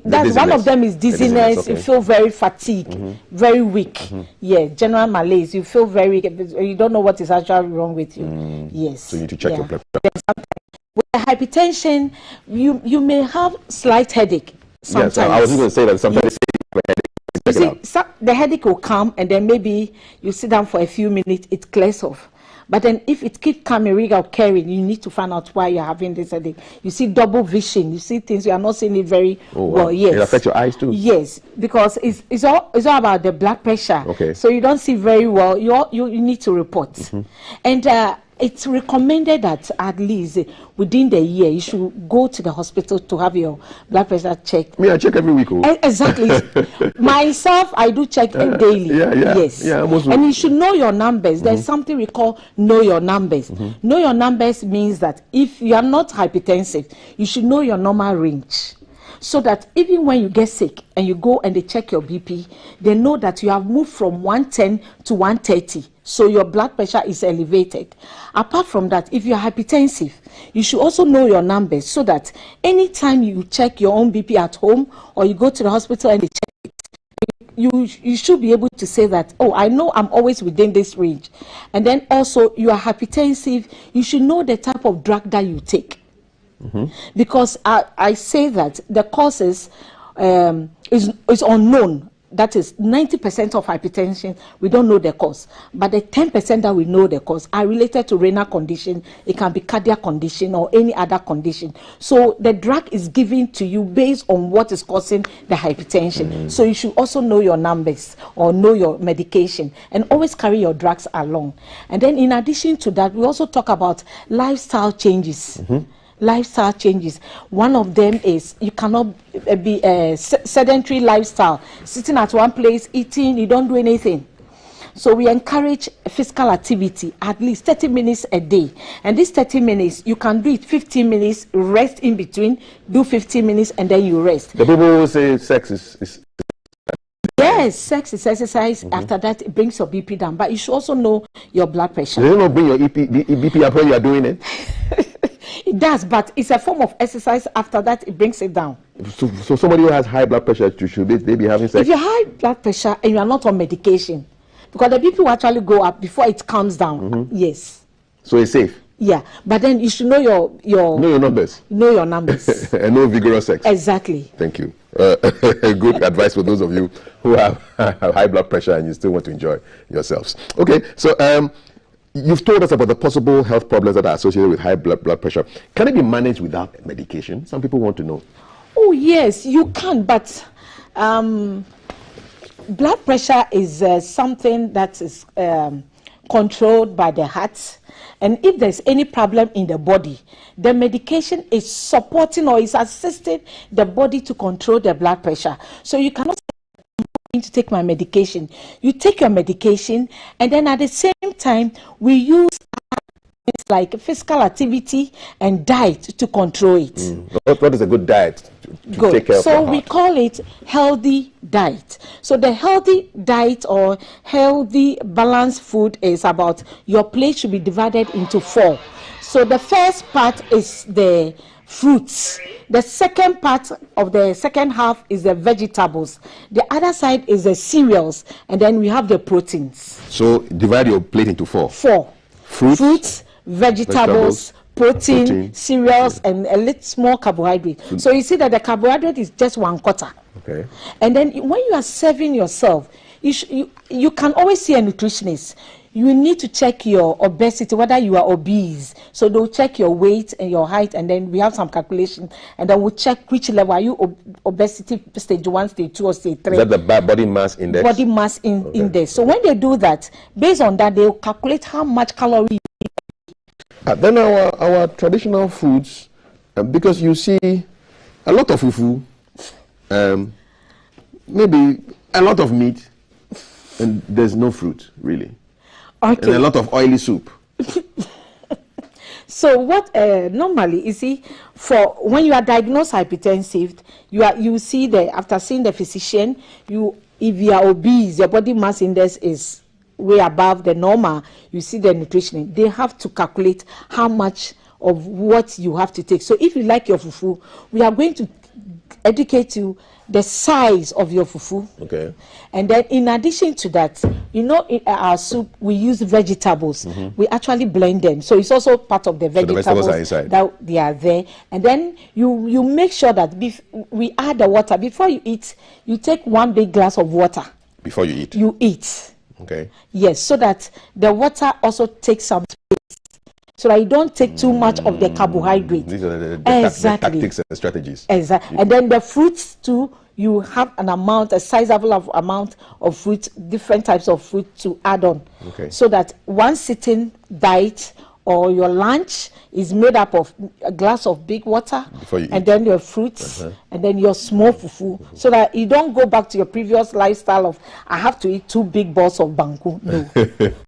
that's one of them is dizziness. Okay. You feel very fatigued, very weak. Yeah, general malaise. You feel very. You don't know what is actually wrong with you. Yes. So you need to check your blood pressure. With hypertension, you may have slight headache sometimes. Yes, I was just going to say that sometimes you have a headache. You see, the headache will come, and then maybe you sit down for a few minutes, it clears off. But then if it keeps coming, recurring, you need to find out why you're having this headache. You see double vision. You see things you are not seeing it very well. Yes. It affects your eyes too. Yes, because it's all about the blood pressure. Okay. So you don't see very well. You need to report. And it's recommended that at least within the year you should go to the hospital to have your blood pressure checked. Me, I check every week. Exactly. Myself, I do check daily. Yes. Yeah, and you should know your numbers. There's something we call know your numbers. Know your numbers means that if you are not hypertensive, you should know your normal range. So that even when you get sick and you go and they check your BP, they know that you have moved from 110 to 130. So your blood pressure is elevated. Apart from that, if you're hypertensive, you should also know your numbers so that anytime you check your own BP at home or you go to the hospital and they check it, you should be able to say that, oh, I know I'm always within this range. And then also, you are hypertensive, you should know the type of drug that you take. Because I say that the causes is unknown. That is 90% of hypertension, we don't know the cause. But the 10% that we know the cause are related to renal condition. It can be cardiac condition or any other condition. So the drug is given to you based on what is causing the hypertension. So you should also know your numbers or know your medication and always carry your drugs along. And then in addition to that, we also talk about lifestyle changes. Lifestyle changes. One of them is you cannot be a sedentary lifestyle, sitting at one place, eating, you don't do anything. So we encourage physical activity, at least 30 minutes a day. And this 30 minutes, you can do it 15 minutes, rest in between, do 15 minutes, and then you rest. The people who say sex is Yes, sex is exercise. After that, it brings your BP down. But you should also know your blood pressure. Does it not bring your BP up when you are doing it? It does, but it's a form of exercise. After that, it brings it down. So somebody who has high blood pressure, should they be having sex? If you have high blood pressure and you are not on medication, because the BP will actually go up before it comes down. Yes. So it's safe. Yeah, but then you should know your numbers. Know your numbers. And no vigorous sex. Exactly. Thank you. Good advice for those of you who have high blood pressure and you still want to enjoy yourselves. Okay, so you've told us about the possible health problems that are associated with high blood pressure. Can it be managed without medication? Some people want to know. Oh yes, you can, but blood pressure is something that is controlled by the heart. And if there's any problem in the body, the medication is supporting or is assisting the body to control the blood pressure. So you cannot say, I'm going to take my medication. You take your medication, and then at the same time, we use things like physical activity and diet to control it. What is a good diet to take care of your heart? We call it healthy diet. So the healthy diet or healthy balanced food is about, your plate should be divided into 4. So the first part is the fruits. The second part of the second half is the vegetables. The other side is the cereals, and then we have the proteins. So divide your plate into 4. 4. Fruits, vegetables, protein, cereals, and a little small carbohydrate. So you see that the carbohydrate is just 1/4. Okay. And then when you are serving yourself, you can always see a nutritionist. You need to check your obesity, whether you are obese. So they'll check your weight and your height, and then we have some calculation, and then we'll check which level are you obesity, stage 1, stage 2, or stage 3. Is that the body mass index? Body mass index. So when they do that, based on that, they'll calculate how much calorie you need. Then our traditional foods, because you see a lot of fufu, maybe a lot of meat, and there's no fruit really. Okay. And a lot of oily soup. So what normally, you see, for when you are diagnosed hypertensive, you see that after seeing the physician, if you are obese, your body mass index is way above the normal, you see the nutritionist. They have to calculate how much of what you have to take. So if you like your fufu, we are going to educate you the size of your fufu. Okay. And then in addition to that, you know, in our soup we use vegetables. We actually blend them, so it's also part of the vegetables, so the vegetables are inside. That they are there. And then you make sure that we add the water before you eat. You take 1 big glass of water before you eat. You eat. Okay. Yes, so that the water also takes some space, so that you don't take too much of the carbohydrate. These are the Exactly. tactics and strategies. Exactly. And then the fruits too, you have an amount, a sizable amount of fruit, different types of fruit to add on. Okay. So that one sitting diet or your lunch is made up of a glass of big water, and then your fruits, and then your small fufu, so that you don't go back to your previous lifestyle of, I have to eat 2 big balls of banku. No.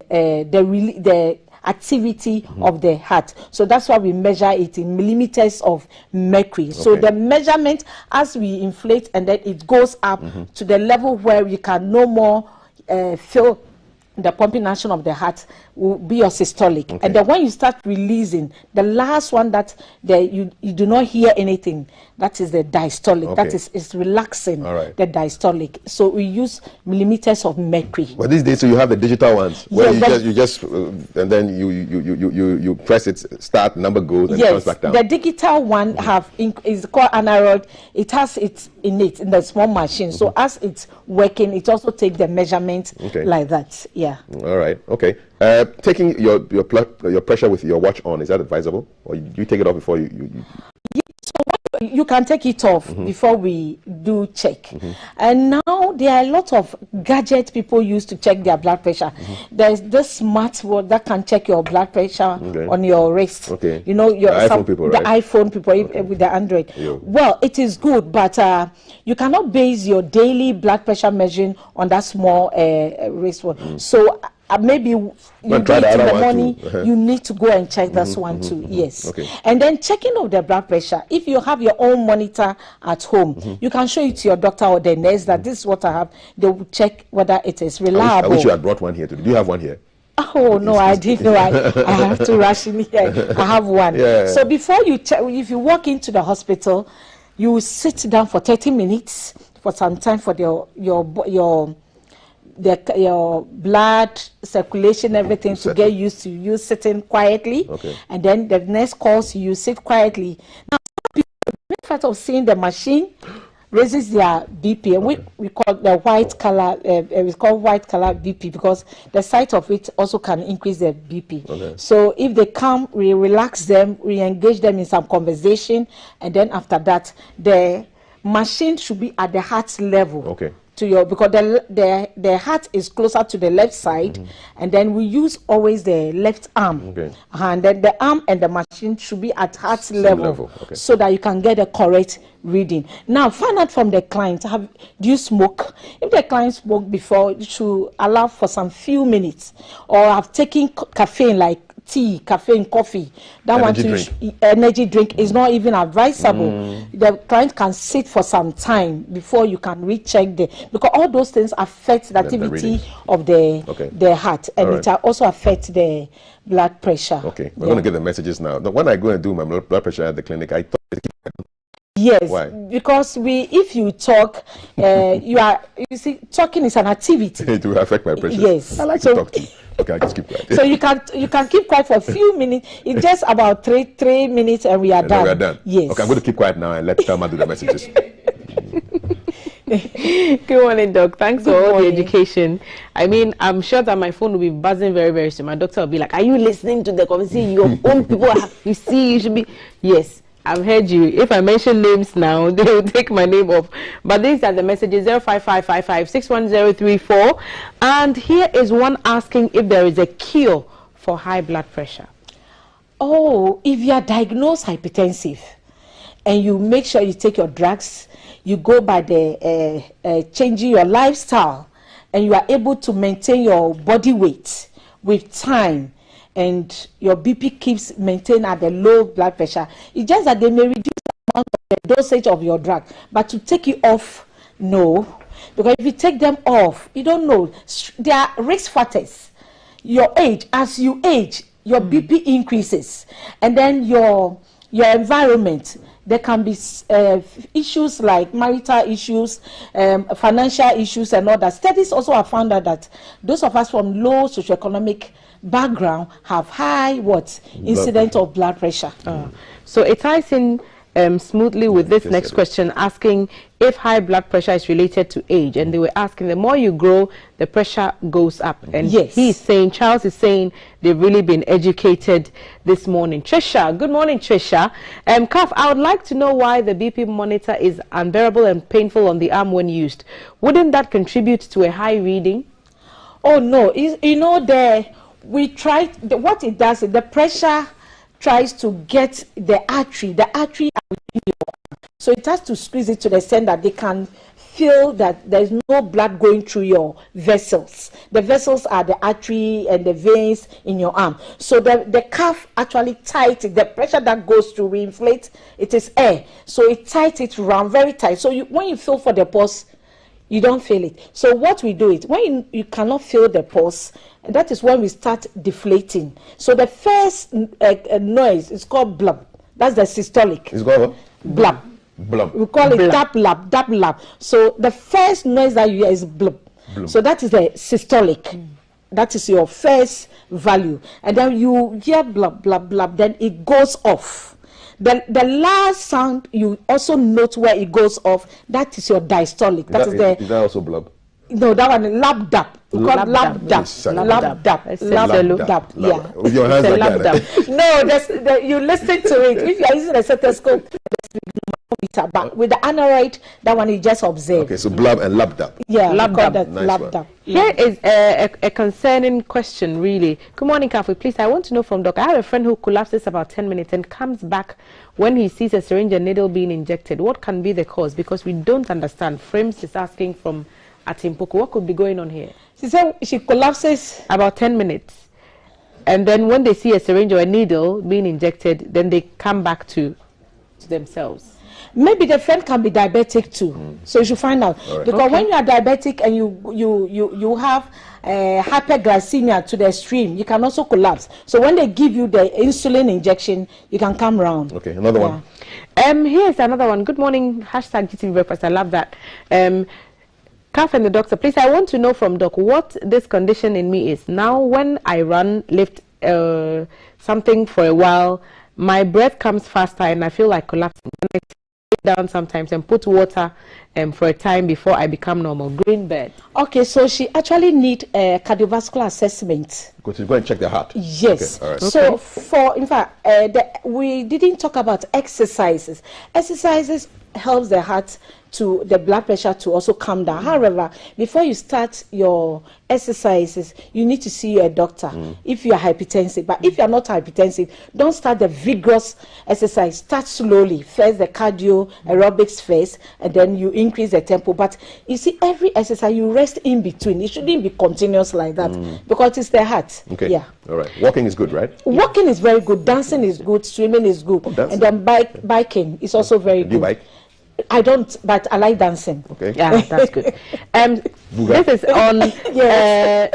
The activity of the heart. So that's why we measure it in millimeters of mercury. So the measurement, as we inflate, and then it goes up to the level where you can no more feel the pumping action of the heart, will be your systolic. And then when you start releasing, the last one that you do not hear anything, that is the diastolic. That is relaxing, the diastolic. So we use millimeters of mercury. Well, these days, so you have the digital ones where you just and then you press it, start, number goes, and it comes back down. The digital one is called anaeroid. It has it in the small machine. So as it's working, it also takes the measurement like that. Yeah. All right. Okay. Taking your pressure with your watch on, is that advisable, or you take it off before you? So you can take it off before we do check. And now there are a lot of gadgets people use to check their blood pressure. There's this smartwatch that can check your blood pressure on your wrist. You know, the iPhone people, right? The iPhone people with the Android. Well, it is good, but you cannot base your daily blood pressure measuring on that small wristwatch. So maybe you do it in the morning, you need to go and check this one too. Yes. And then checking of the blood pressure, if you have your own monitor at home, you can show it to your doctor or the nurse that this is what I have. They will check whether it is reliable. I wish you had brought one here today. Do you have one here? Oh no, I didn't know. I have to rush in here. I have one. So before you check, if you walk into the hospital, You sit down for 30 minutes for some time for your blood circulation, everything to get used to you sitting quietly. Okay. And then the next course you sit quietly. Now, the fact of seeing the machine raises their BP, and we call the white color. It's called white color BP because the sight of it also can increase the BP. Okay. So if they come, we relax them, we engage them in some conversation, and then after that, the machine should be at the heart level. Okay. To your, because the heart is closer to the left side, and then we use always the left arm. Okay. And then the arm and the machine should be at heart level. Okay. So that you can get the correct reading. Now, find out from the client, do you smoke? If the client smoked before, you should allow for some few minutes, or have taken caffeine like tea, caffeine, coffee. That energy drink is not even advisable. The client can sit for some time before you can recheck because all those things affect the activity of the heart, and it also affects the blood pressure. Okay, we're going to get the messages now. When I go and do my blood pressure at the clinic, I thought. Yes. Why? Because if you talk, you see, talking is an activity. It will affect my pressure. Yes. I like to talk to you. Okay, I just keep quiet. So you can keep quiet for a few minutes. It's just about three minutes, and we are done. We are done. Yes. Okay, I'm going to keep quiet now and let Thelma do the messages. Good morning, Doc. Thanks for all the education. I mean, I'm sure that my phone will be buzzing very, very soon. My doctor will be like, "Are you listening to the conversation? Your own people you see, you should be." Yes. I've heard you. If I mention names now, they will take my name off. But these are the messages: 05555611034. And here is one asking if there is a cure for high blood pressure. Oh, if you are diagnosed hypertensive and you make sure you take your drugs, you go by the changing your lifestyle, and you are able to maintain your body weight with time, and your BP keeps maintained at the low blood pressure, it's just that they may reduce the amount of the dosage of your drug. But to take it off, no. Because if you take them off, you don't know. There are risk factors. Your age, as you age, your BP increases. And then your environment, there can be issues like marital issues, financial issues, and all that. Studies also have found out that those of us from low socioeconomic background have high incident of blood pressure. So it ties in smoothly with this next question, asking if high blood pressure is related to age, and they were asking the more you grow, the pressure goes up. And Charles is saying they've really been educated this morning. Trisha, good morning, Trisha. Kaf, I would like to know why the BP monitor is unbearable and painful on the arm when used. Wouldn't that contribute to a high reading? Oh no, you know, we tried, what it does is the pressure tries to get the artery so it has to squeeze it to the extent that they can feel that there's no blood going through your vessels. The vessels are the artery and the veins in your arm. So the cuff actually tightens. The pressure that goes through, we inflate, it is air. So it tightens it around very tight. So when you feel for the pulse, you don't feel it. So what we do is, when you cannot feel the pulse, that is when we start deflating. So the first noise is called blub. That's the systolic. It's called what? Blub. Blub. We call it tap lap, tap lap. So the first noise that you hear is blub. So that is the systolic. That is your first value. And then you hear blub, blub, blub, then it goes off. The last sound, you also note where it goes off. That is your diastolic. Is that also blub? No, that one lap dap. We call lap dap. Lap dap. Lap dap. Yeah. With your hands like that. No, you listen to it. If you are using a stethoscope, but with the aneroid, that one you just observe. Okay, so blub and lap dap. Yeah, lap dap. Nice lap dap. Here is a concerning question, really. Good morning, Kafu. Please, I want to know from Doc. I have a friend who collapses about 10 minutes and comes back when he sees a syringe and needle being injected. What can be the cause? Because we don't understand. Frames is asking from Atimpoku. What could be going on here? She said she collapses about 10 minutes. And then when they see a syringe or a needle being injected, then they come back to themselves? Maybe the friend can be diabetic too, so you should find out. Right. Because when you are diabetic and you have hyperglycemia to the extreme, you can also collapse. So when they give you the insulin injection, you can come round. Okay, another one. Here's another one. Good morning, hashtag GTV Breakfast. I love that. Calf and the doctor, please, I want to know from Doc what this condition in me is. Now, when I run, lift something for a while, my breath comes faster and I feel like collapsing. I sit down sometimes and put water for a time before I become normal. Green bed. Okay, so she actually need a cardiovascular assessment. Go and check the heart. Yes. Okay, all right. So for, in fact, we didn't talk about exercises. Exercises helps the heart to the blood pressure to also come down. However, before you start your exercises, you need to see a doctor if you are hypertensive. But if you are not hypertensive, don't start the vigorous exercise. Start slowly. First the cardio aerobics first, and then you increase the tempo. But you see, every exercise you rest in between. It shouldn't be continuous like that because it's the heart. Okay. Yeah. All right. Walking is good, right? Walking is very good. Dancing is good. Swimming is good. And then biking is also very good. Do you bike? I don't, but I like dancing. Okay. Yeah, that's good. This is on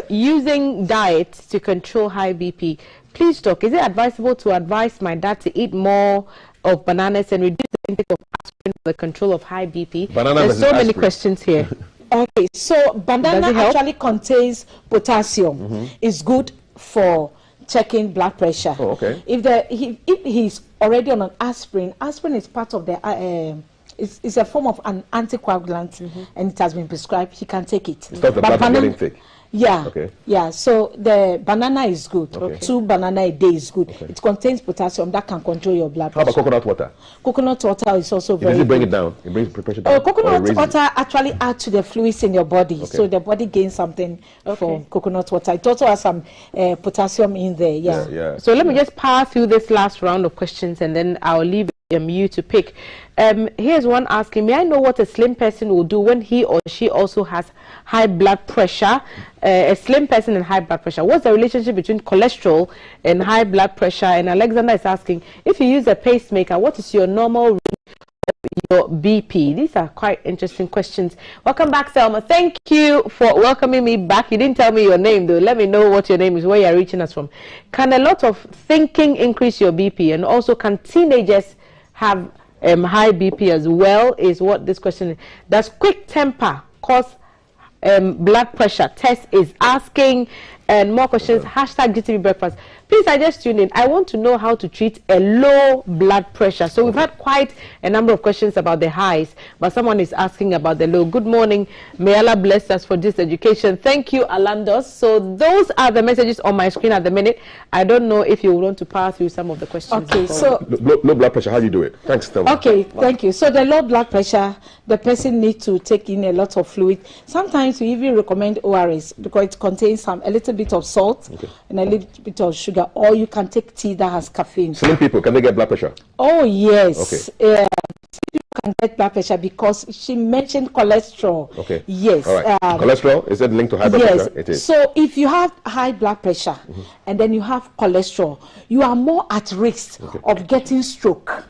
using diet to control high BP. Please, Doc, is it advisable to advise my dad to eat more of bananas and reduce the intake of aspirin for the control of high BP? There's so many questions here. Okay, so banana actually contains potassium. It's good for checking blood pressure. Oh, okay. If he's already on an aspirin, aspirin is part of the it's a form of an anticoagulant, and it has been prescribed. He can take it. Stop the blood from getting thick. Yeah. Okay. Yeah. So the banana is good. Okay. 2 banana a day is good. Okay. It contains potassium that can control your blood pressure. How about coconut water? Coconut water is also very Does it bring good. it down? It brings the pressure down? Coconut water actually adds to the fluids in your body. Okay. So the body gains something from coconut water. It also has some potassium in there. Yeah. So let me just power through this last round of questions and then I'll leave you to pick. Here's one asking, may I know what a slim person will do when he or she also has high blood pressure? A slim person and high blood pressure, what's the relationship between cholesterol and high blood pressure? And Alexander is asking, if you use a pacemaker, what is your normal your BP? These are quite interesting questions. Welcome back, Selma. Thank you for welcoming me back. You didn't tell me your name though. Let me know what your name is, where you're reaching us from. Can a lot of thinking increase your BP? And also, can teenagers have high BP as well, is what this question is. Does quick temper cause blood pressure? Tess is asking. And more questions, hashtag GTV Breakfast. Please, I just tuned in. I want to know how to treat a low blood pressure. So we've had quite a number of questions about the highs, but someone is asking about the low. Good morning. May Allah bless us for this education. Thank you, Alandos. So those are the messages on my screen at the minute. I don't know if you want to pass through some of the questions. Okay, so low blood pressure, how do you do it? Thanks, Thelma. Okay, thank you. So the low blood pressure, the person needs to take in a lot of fluid. Sometimes we even recommend ORS because it contains a little bit of salt and a little bit of sugar, or you can take tea that has caffeine. Slim people, can they get blood pressure? Oh yes. Okay. You can get blood pressure because she mentioned cholesterol. Okay. Yes. All right. Cholesterol, is it linked to high blood pressure? It is. So if you have high blood pressure and then you have cholesterol, you are more at risk of getting stroke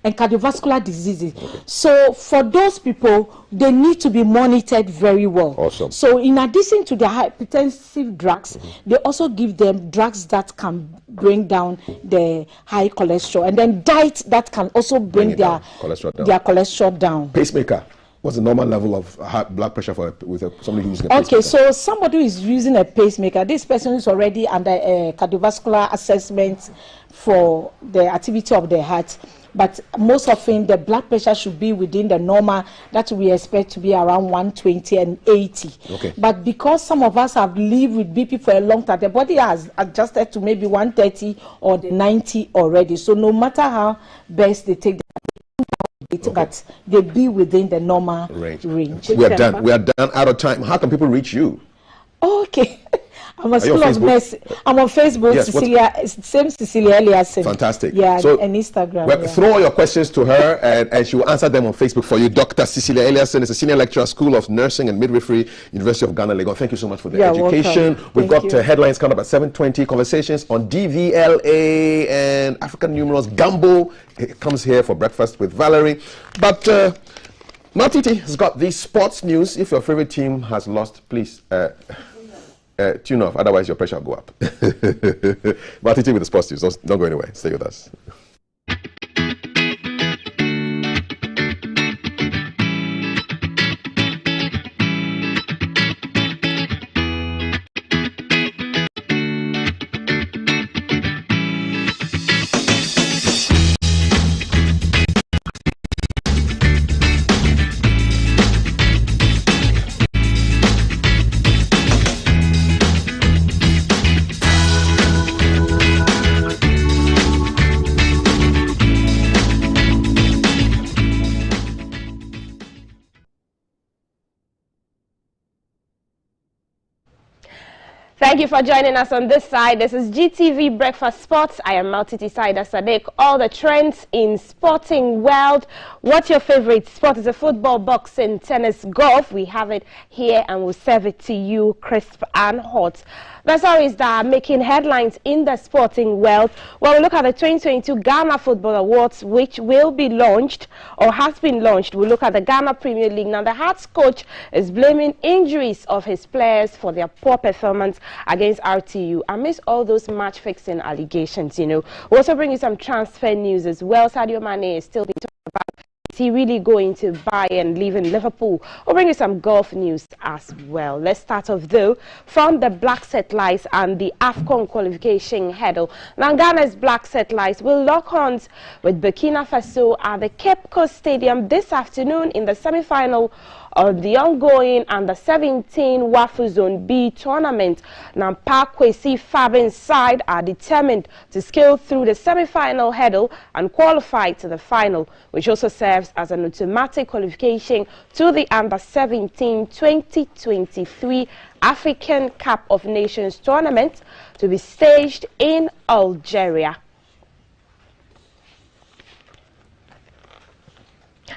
and cardiovascular diseases. So for those people, they need to be monitored very well. Awesome. So in addition to the hypertensive drugs, they also give them drugs that can bring down the high cholesterol, and then diet that can also bring their cholesterol down. Pacemaker. What's the normal level of high blood pressure for somebody who's using a pacemaker? Okay, so somebody who is using a pacemaker, this person is already under a cardiovascular assessment for the activity of the heart. But most often, the blood pressure should be within the normal that we expect to be around 120 and 80. Okay. But because some of us have lived with BP for a long time, the body has adjusted to maybe 130 or the 90 already. So no matter how best they take but they be within the normal range. We are done. We are done out of time. How can people reach you? Okay. I'm a school of medicine. I'm on Facebook. Yes, Cecilia, same Cecilia Eliason. Fantastic. Yeah, so, and Instagram. Well, yeah. Throw all your questions to her, and she will answer them on Facebook for you. Dr. Cecilia Eliason is a senior lecturer, School of Nursing and Midwifery, University of Ghana, Legon. Thank you so much for the education. We've got headlines coming up at 7:20. Conversations on DVLA and African numerals. Gumbo comes here for breakfast with Valerie. But Matiti has got the sports news. If your favorite team has lost, please tune off. Otherwise, your pressure will go up. Matiti with the sports news. Don't go anywhere. Stay with us. Thank you for joining us on this side. This is GTV Breakfast Sports. I am Maltiti Saida Sadek. All the trends in sporting world. What's your favorite sport? Is it football, boxing, tennis, golf? We have it here and we'll serve it to you crisp and hot. The stories that are making headlines in the sporting world. Well, we look at the 2022 Ghana Football Awards, which will be launched or has been launched. We look at the Ghana Premier League. Now, the Hearts coach is blaming injuries of his players for their poor performance against RTU. Amidst all those match-fixing allegations, you know. We'll also bring you some transfer news as well. Sadio Mane is still being talked about. Is he really going to buy and leave in Liverpool? We'll bring you some golf news as well. Let's start off, though, from the Black Setlites and the AFCON qualification hurdle. Now, Ghana's Black Setlites will lock horns with Burkina Faso at the Cape Coast Stadium this afternoon in the semi-final of the ongoing Under-17 WAFU Zone B tournament. Now, Kwesi Fabin's side are determined to scale through the semi-final hurdle and qualify to the final, which also serves as an automatic qualification to the Under-17 2023 African Cup of Nations tournament to be staged in Algeria.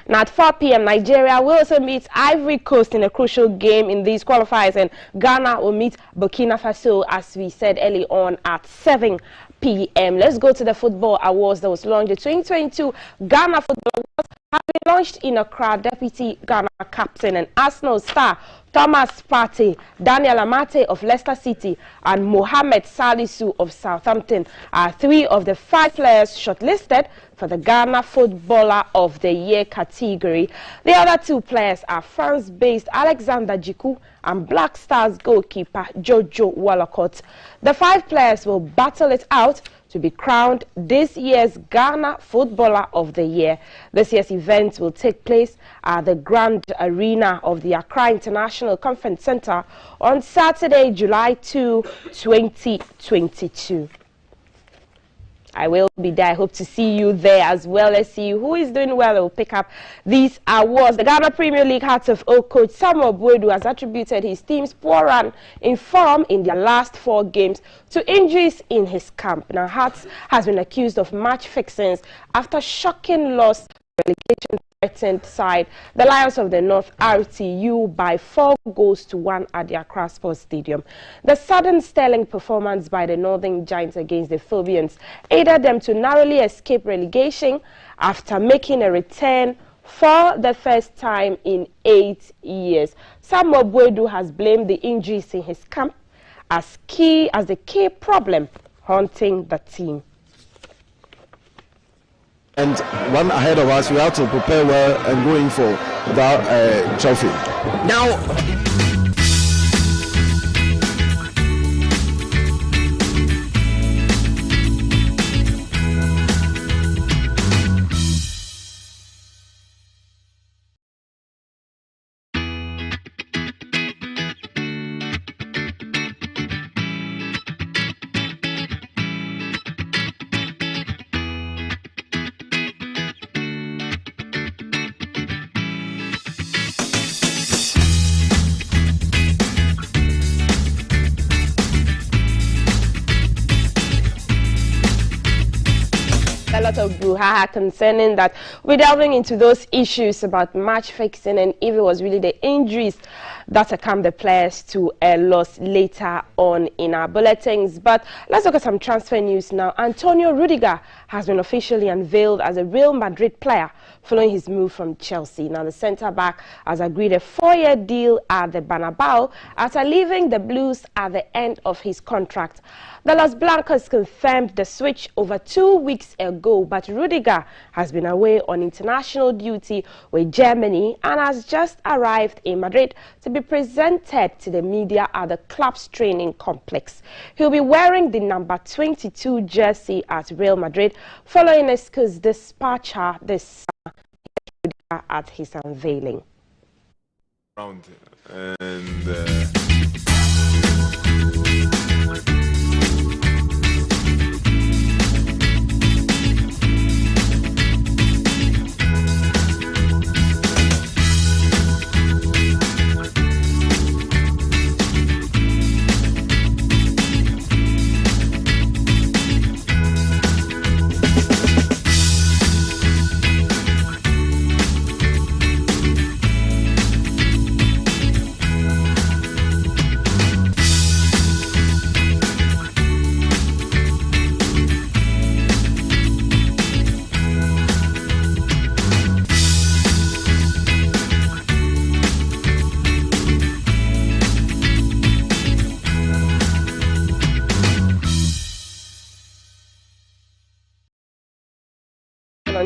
Now at 4 p.m. Nigeria will also meet Ivory Coast in a crucial game in these qualifiers, and Ghana will meet Burkina Faso, as we said early on, at 7 p.m. Let's go to the football awards that was launched. The 2022 Ghana Football Awards have been launched in Accra. Deputy Ghana captain and Arsenal star Thomas Partey, Daniel Amate of Leicester City, and Mohamed Salisu of Southampton are 3 of the 5 players shortlisted for the Ghana Footballer of the Year category. The other 2 players are France-based Alexander Djiku and Black Stars goalkeeper Jojo Wallacott. The 5 players will battle it out to be crowned this year's Ghana Footballer of the Year. This year's event will take place at the Grand Arena of the Accra International Conference Center on Saturday, July 2, 2022. I will be there. I hope to see you there as well. Let's see who is doing well. Will pick up these awards. The Ghana Premier League Hearts of Oak coach Samuel Boadu has attributed his team's poor run in form in their last 4 games to injuries in his camp. Now, Hearts has been accused of match fixings after shocking loss relegation threatened side, the Lions of the North RTU, by 4-1 at the Accra Sports Stadium. The sudden sterling performance by the Northern Giants against the Phobians aided them to narrowly escape relegation after making a return for the first time in 8 years. Samuel Boadu has blamed the injuries in his camp as the key problem haunting the team. And one ahead of us, we have to prepare well and go in for that trophy. Now, lot of brouhaha concerning that. We're delving into those issues about match fixing and if it was really the injuries that succumbed the players to a loss later on in our bulletins. But let's look at some transfer news now. Antonio Rudiger has been officially unveiled as a Real Madrid player following his move from Chelsea. Now, the centre-back has agreed a 4-year deal at the Bernabeu after leaving the Blues at the end of his contract. The Los Blancos confirmed the switch over 2 weeks ago, but Rudiger has been away on international duty with Germany and has just arrived in Madrid to be presented to the media at the club's training complex. He'll be wearing the number 22 jersey at Real Madrid following Isco's departure this summer at his unveiling. On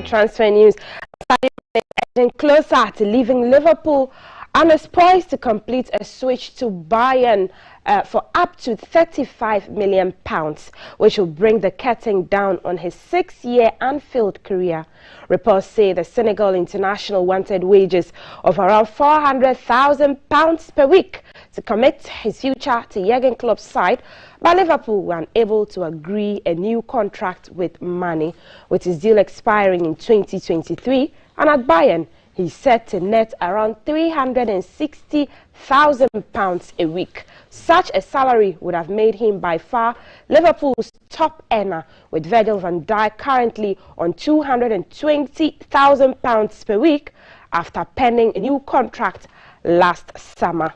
transfer news, getting closer to leaving Liverpool and is poised to complete a switch to Bayern for up to £35 million, which will bring the curtain down on his 6-year Anfield career. Reports say the Senegal international wanted wages of around £400,000 per week to commit his future to Jurgen Klopp's side, but Liverpool were unable to agree a new contract with Mane, with his deal expiring in 2023, and at Bayern, he's set to net around £360,000 a week. Such a salary would have made him by far Liverpool's top earner, with Virgil van Dijk currently on £220,000 per week after penning a new contract last summer.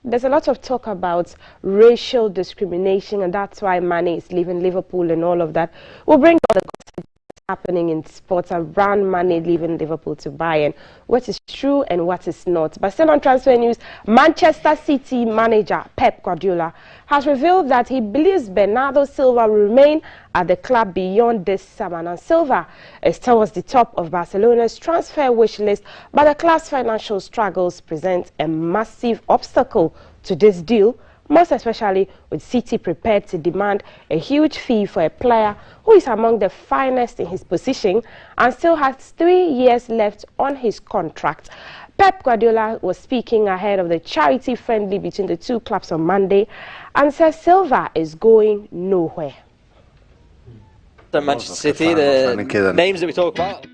There's a lot of talk about racial discrimination, and that's why Mane is leaving Liverpool and all of that. We'll bring all the gossip happening in sports around Mane leaving Liverpool to Bayern, what is true and what is not. But still on transfer news, Manchester City manager Pep Guardiola has revealed that he believes Bernardo Silva will remain at the club beyond this summer. Now, Silva is towards the top of Barcelona's transfer wish list, but the club's financial struggles present a massive obstacle to this deal, most especially with City prepared to demand a huge fee for a player who is among the finest in his position and still has 3 years left on his contract. Pep Guardiola was speaking ahead of the charity friendly between the two clubs on Monday and says Silva is going nowhere. Manchester City, the names that we talk about.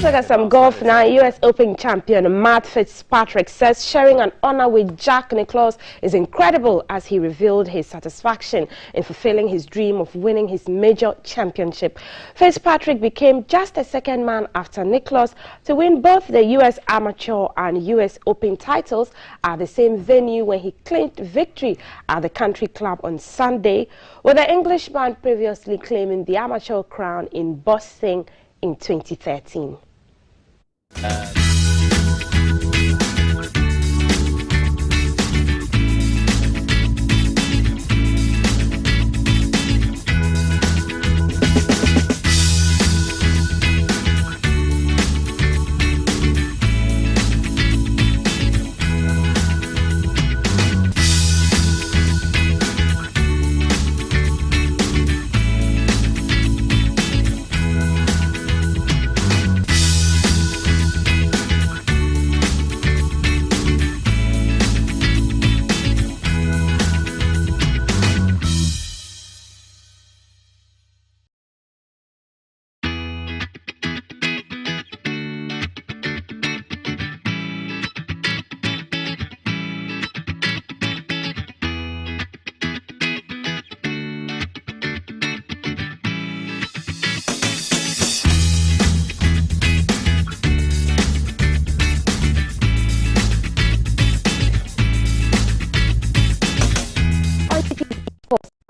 Look at some golf now. US Open champion Matt Fitzpatrick says sharing an honor with Jack Nicklaus is incredible as he revealed his satisfaction in fulfilling his dream of winning his major championship. Fitzpatrick became just the second man after Nicklaus to win both the US Amateur and US Open titles at the same venue when he claimed victory at the Country Club on Sunday, with the Englishman previously claiming the amateur crown in Boston in 2013.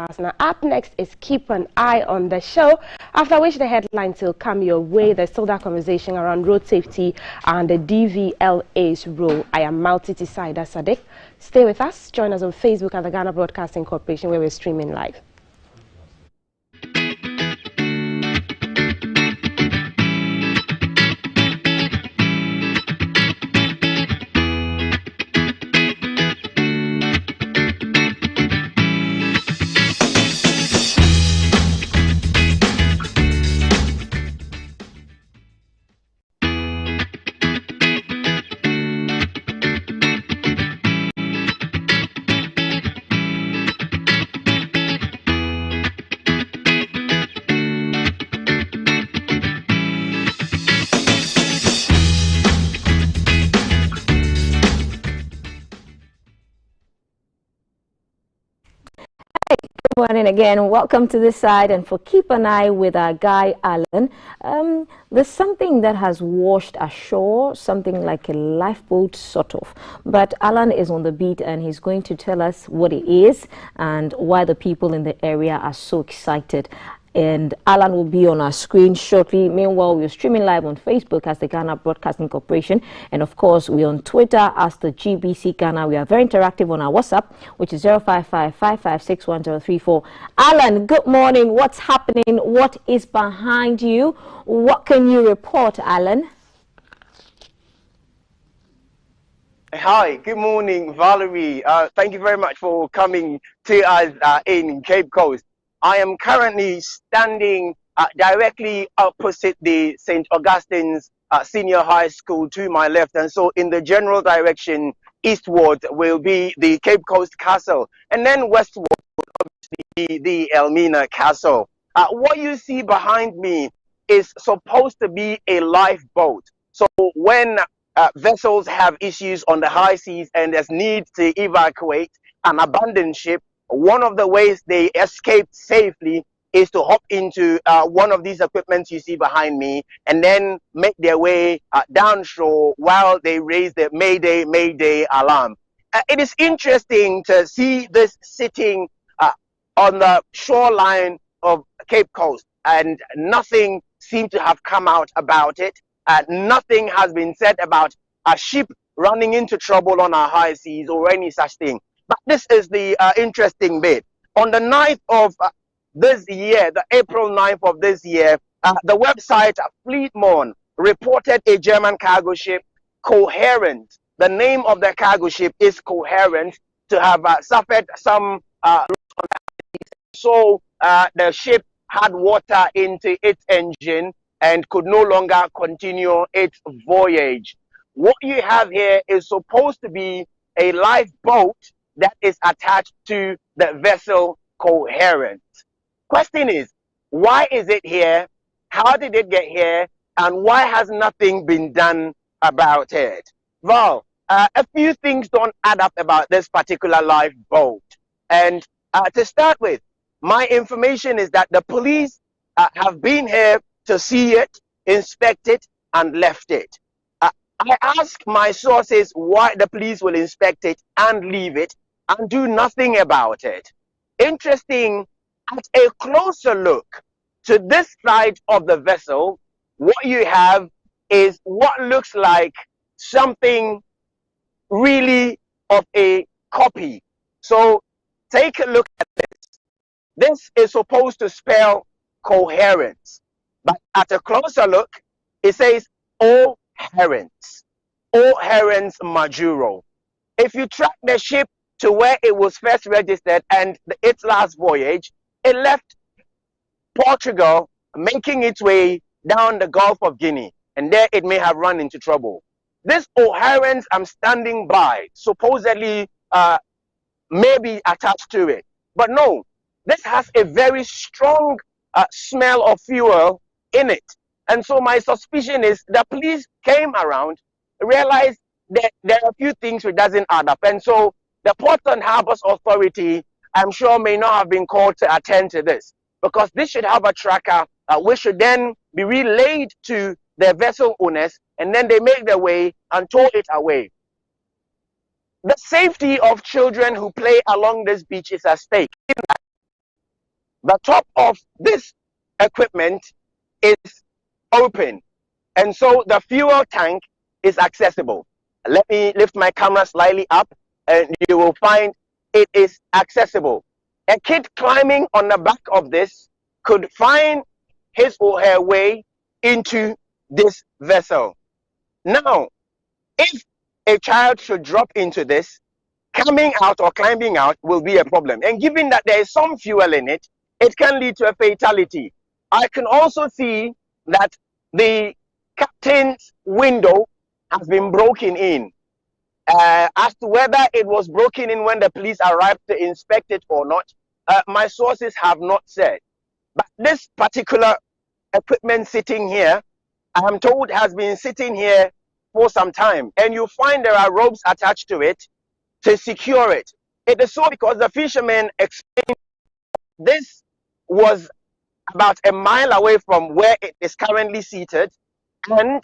us. Now, up next is Keep an Eye on the Show, after which the headlines will come your way. There's still that conversation around road safety and the DVLA's role. I am Multi Saida Sadiq. Stay with us. Join us on Facebook at the Ghana Broadcasting Corporation, where we're streaming live. Good morning again. Welcome to this side, and for Keep an Eye with our guy Alan. There's something that has washed ashore, something like a lifeboat sort of, but Alan is on the beat and he's going to tell us what it is and why the people in the area are so excited. And Alan will be on our screen shortly. Meanwhile, we're streaming live on Facebook as the Ghana Broadcasting Corporation. And of course, we're on Twitter as the GBC Ghana. We are very interactive on our WhatsApp, which is 055-556-1034. Alan, good morning. What's happening? What is behind you? What can you report, Alan? Hi, good morning, Valerie. Thank you very much for coming to us in Cape Coast. I am currently standing directly opposite the St. Augustine's Senior High School to my left, and so in the general direction eastward will be the Cape Coast Castle, and then westward will obviously be the Elmina Castle. What you see behind me is supposed to be a lifeboat. So when vessels have issues on the high seas and there's need to evacuate an abandoned ship, one of the ways they escape safely is to hop into one of these equipments you see behind me and then make their way down shore while they raise the Mayday, Mayday alarm. It is interesting to see this sitting on the shoreline of Cape Coast, and nothing seemed to have come out about it. Nothing has been said about a ship running into trouble on our high seas or any such thing. But this is the interesting bit. On the 9th of this year, the April 9th of this year, the website Fleetmon reported a German cargo ship, Coherent. The name of the cargo ship is Coherent, to have suffered some so the ship had water into its engine and could no longer continue its voyage. What you have here is supposed to be a lifeboat that is attached to the vessel Coherent. Question is, why is it here? How did it get here? And why has nothing been done about it? Well, a few things don't add up about this particular lifeboat. And to start with, my information is that the police have been here to see it, inspect it, and left it. I ask my sources why the police will inspect it and leave it and do nothing about it. Interesting, at a closer look to this side of the vessel, what you have is what looks like something really of a copy. So take a look at this. This is supposed to spell coherence, but at a closer look, it says Oherence, Oherence Majuro. If you track the ship to where it was first registered and its last voyage, it left Portugal, making its way down the Gulf of Guinea, and there it may have run into trouble. This Oherence I'm standing by supposedly may be attached to it, but no, this has a very strong smell of fuel in it. And so my suspicion is the police came around, realized that there are a few things which doesn't add up. And so the Port and Harbors Authority, I'm sure, may not have been called to attend to this, because this should have a tracker which should then be relayed to the vessel owners, and then they make their way and tow it away. The safety of children who play along this beach is at stake. the top of this equipment is open, and so the fuel tank is accessible. Let me lift my camera slightly up and you will find it is accessible. A kid climbing on the back of this could find his or her way into this vessel. Now, if a child should drop into this, coming out or climbing out will be a problem. And given that there is some fuel in it, it can lead to a fatality. I can also see that the captain's window has been broken in. As to whether it was broken in when the police arrived to inspect it or not, my sources have not said. But this particular equipment sitting here, I am told has been sitting here for some time. And you find there are ropes attached to it to secure it. It is so because the fishermen explained this was about a mile away from where it is currently seated, and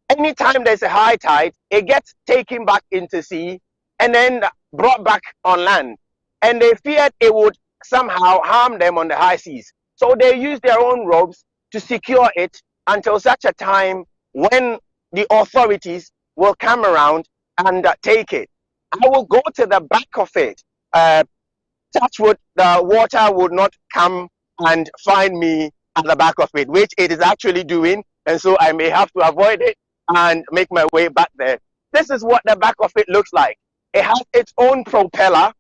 anytime there's a high tide, it gets taken back into sea and then brought back on land. And they feared it would somehow harm them on the high seas. So they used their own ropes to secure it until such a time when the authorities will come around and take it. I will go to the back of it. Touch wood, the water would not come and find me at the back of it, which it is actually doing, and so I may have to avoid it and make my way back there. This is what the back of it looks like. It has its own propeller,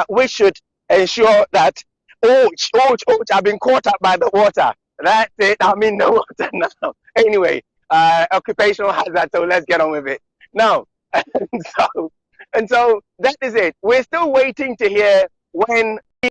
which should ensure that, I've been caught up by the water. That's it, I'm in the water now. Anyway, occupational hazard, so let's get on with it. Now, and so that is it. We're still waiting to hear when the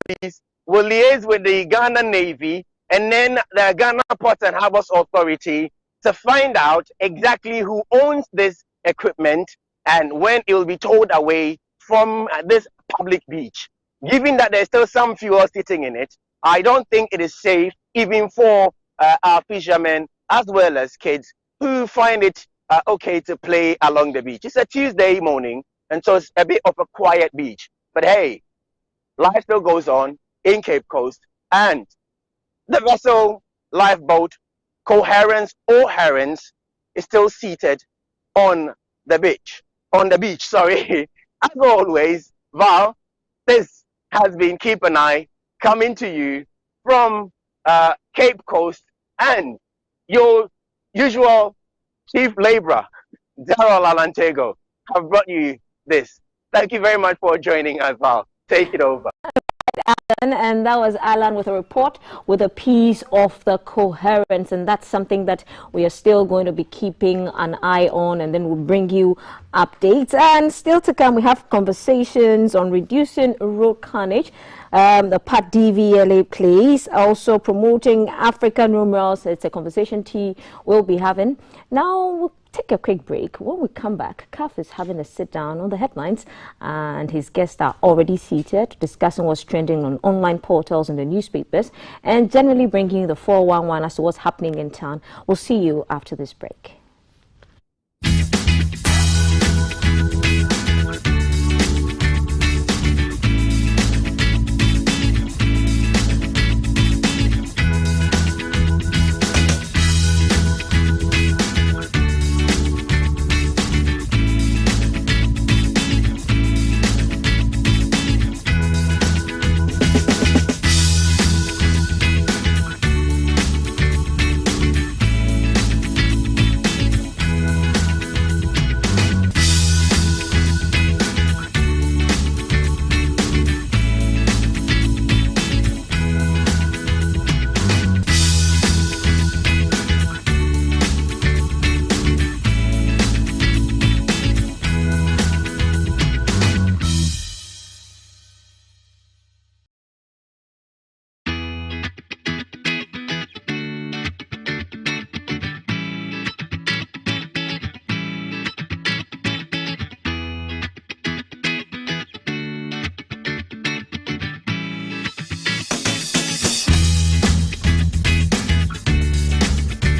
police will liaise with the Ghana Navy and then the Ghana Ports and Harbours Authority to find out exactly who owns this equipment and when it will be towed away from this public beach. Given that there's still some fuel sitting in it, I don't think it is safe even for our fishermen as well as kids who find it okay to play along the beach. It's a Tuesday morning, and so it's a bit of a quiet beach. But hey, life still goes on in Cape Coast, and the vessel, lifeboat, Coherence or Herons is still seated on the beach. As always, Val, this has been Keep an Eye coming to you from Cape Coast, and your usual chief laborer, Daryl Alantego, have brought you this. Thank you very much for joining us, Val. Take it over. And that was Alan with a report with a piece of the Coherence, and that's something that we are still going to be keeping an eye on, and then we'll bring you updates. And still to come, we have conversations on reducing road carnage. The Pat DVLA plays, also promoting African numerals. It's a conversation T we'll be having. Now we'll take a quick break. When we come back, CAF is having a sit down on the headlines, and his guests are already seated discussing what's trending on online portals and the newspapers, and generally bringing you the 411 as to what's happening in town. We'll see you after this break.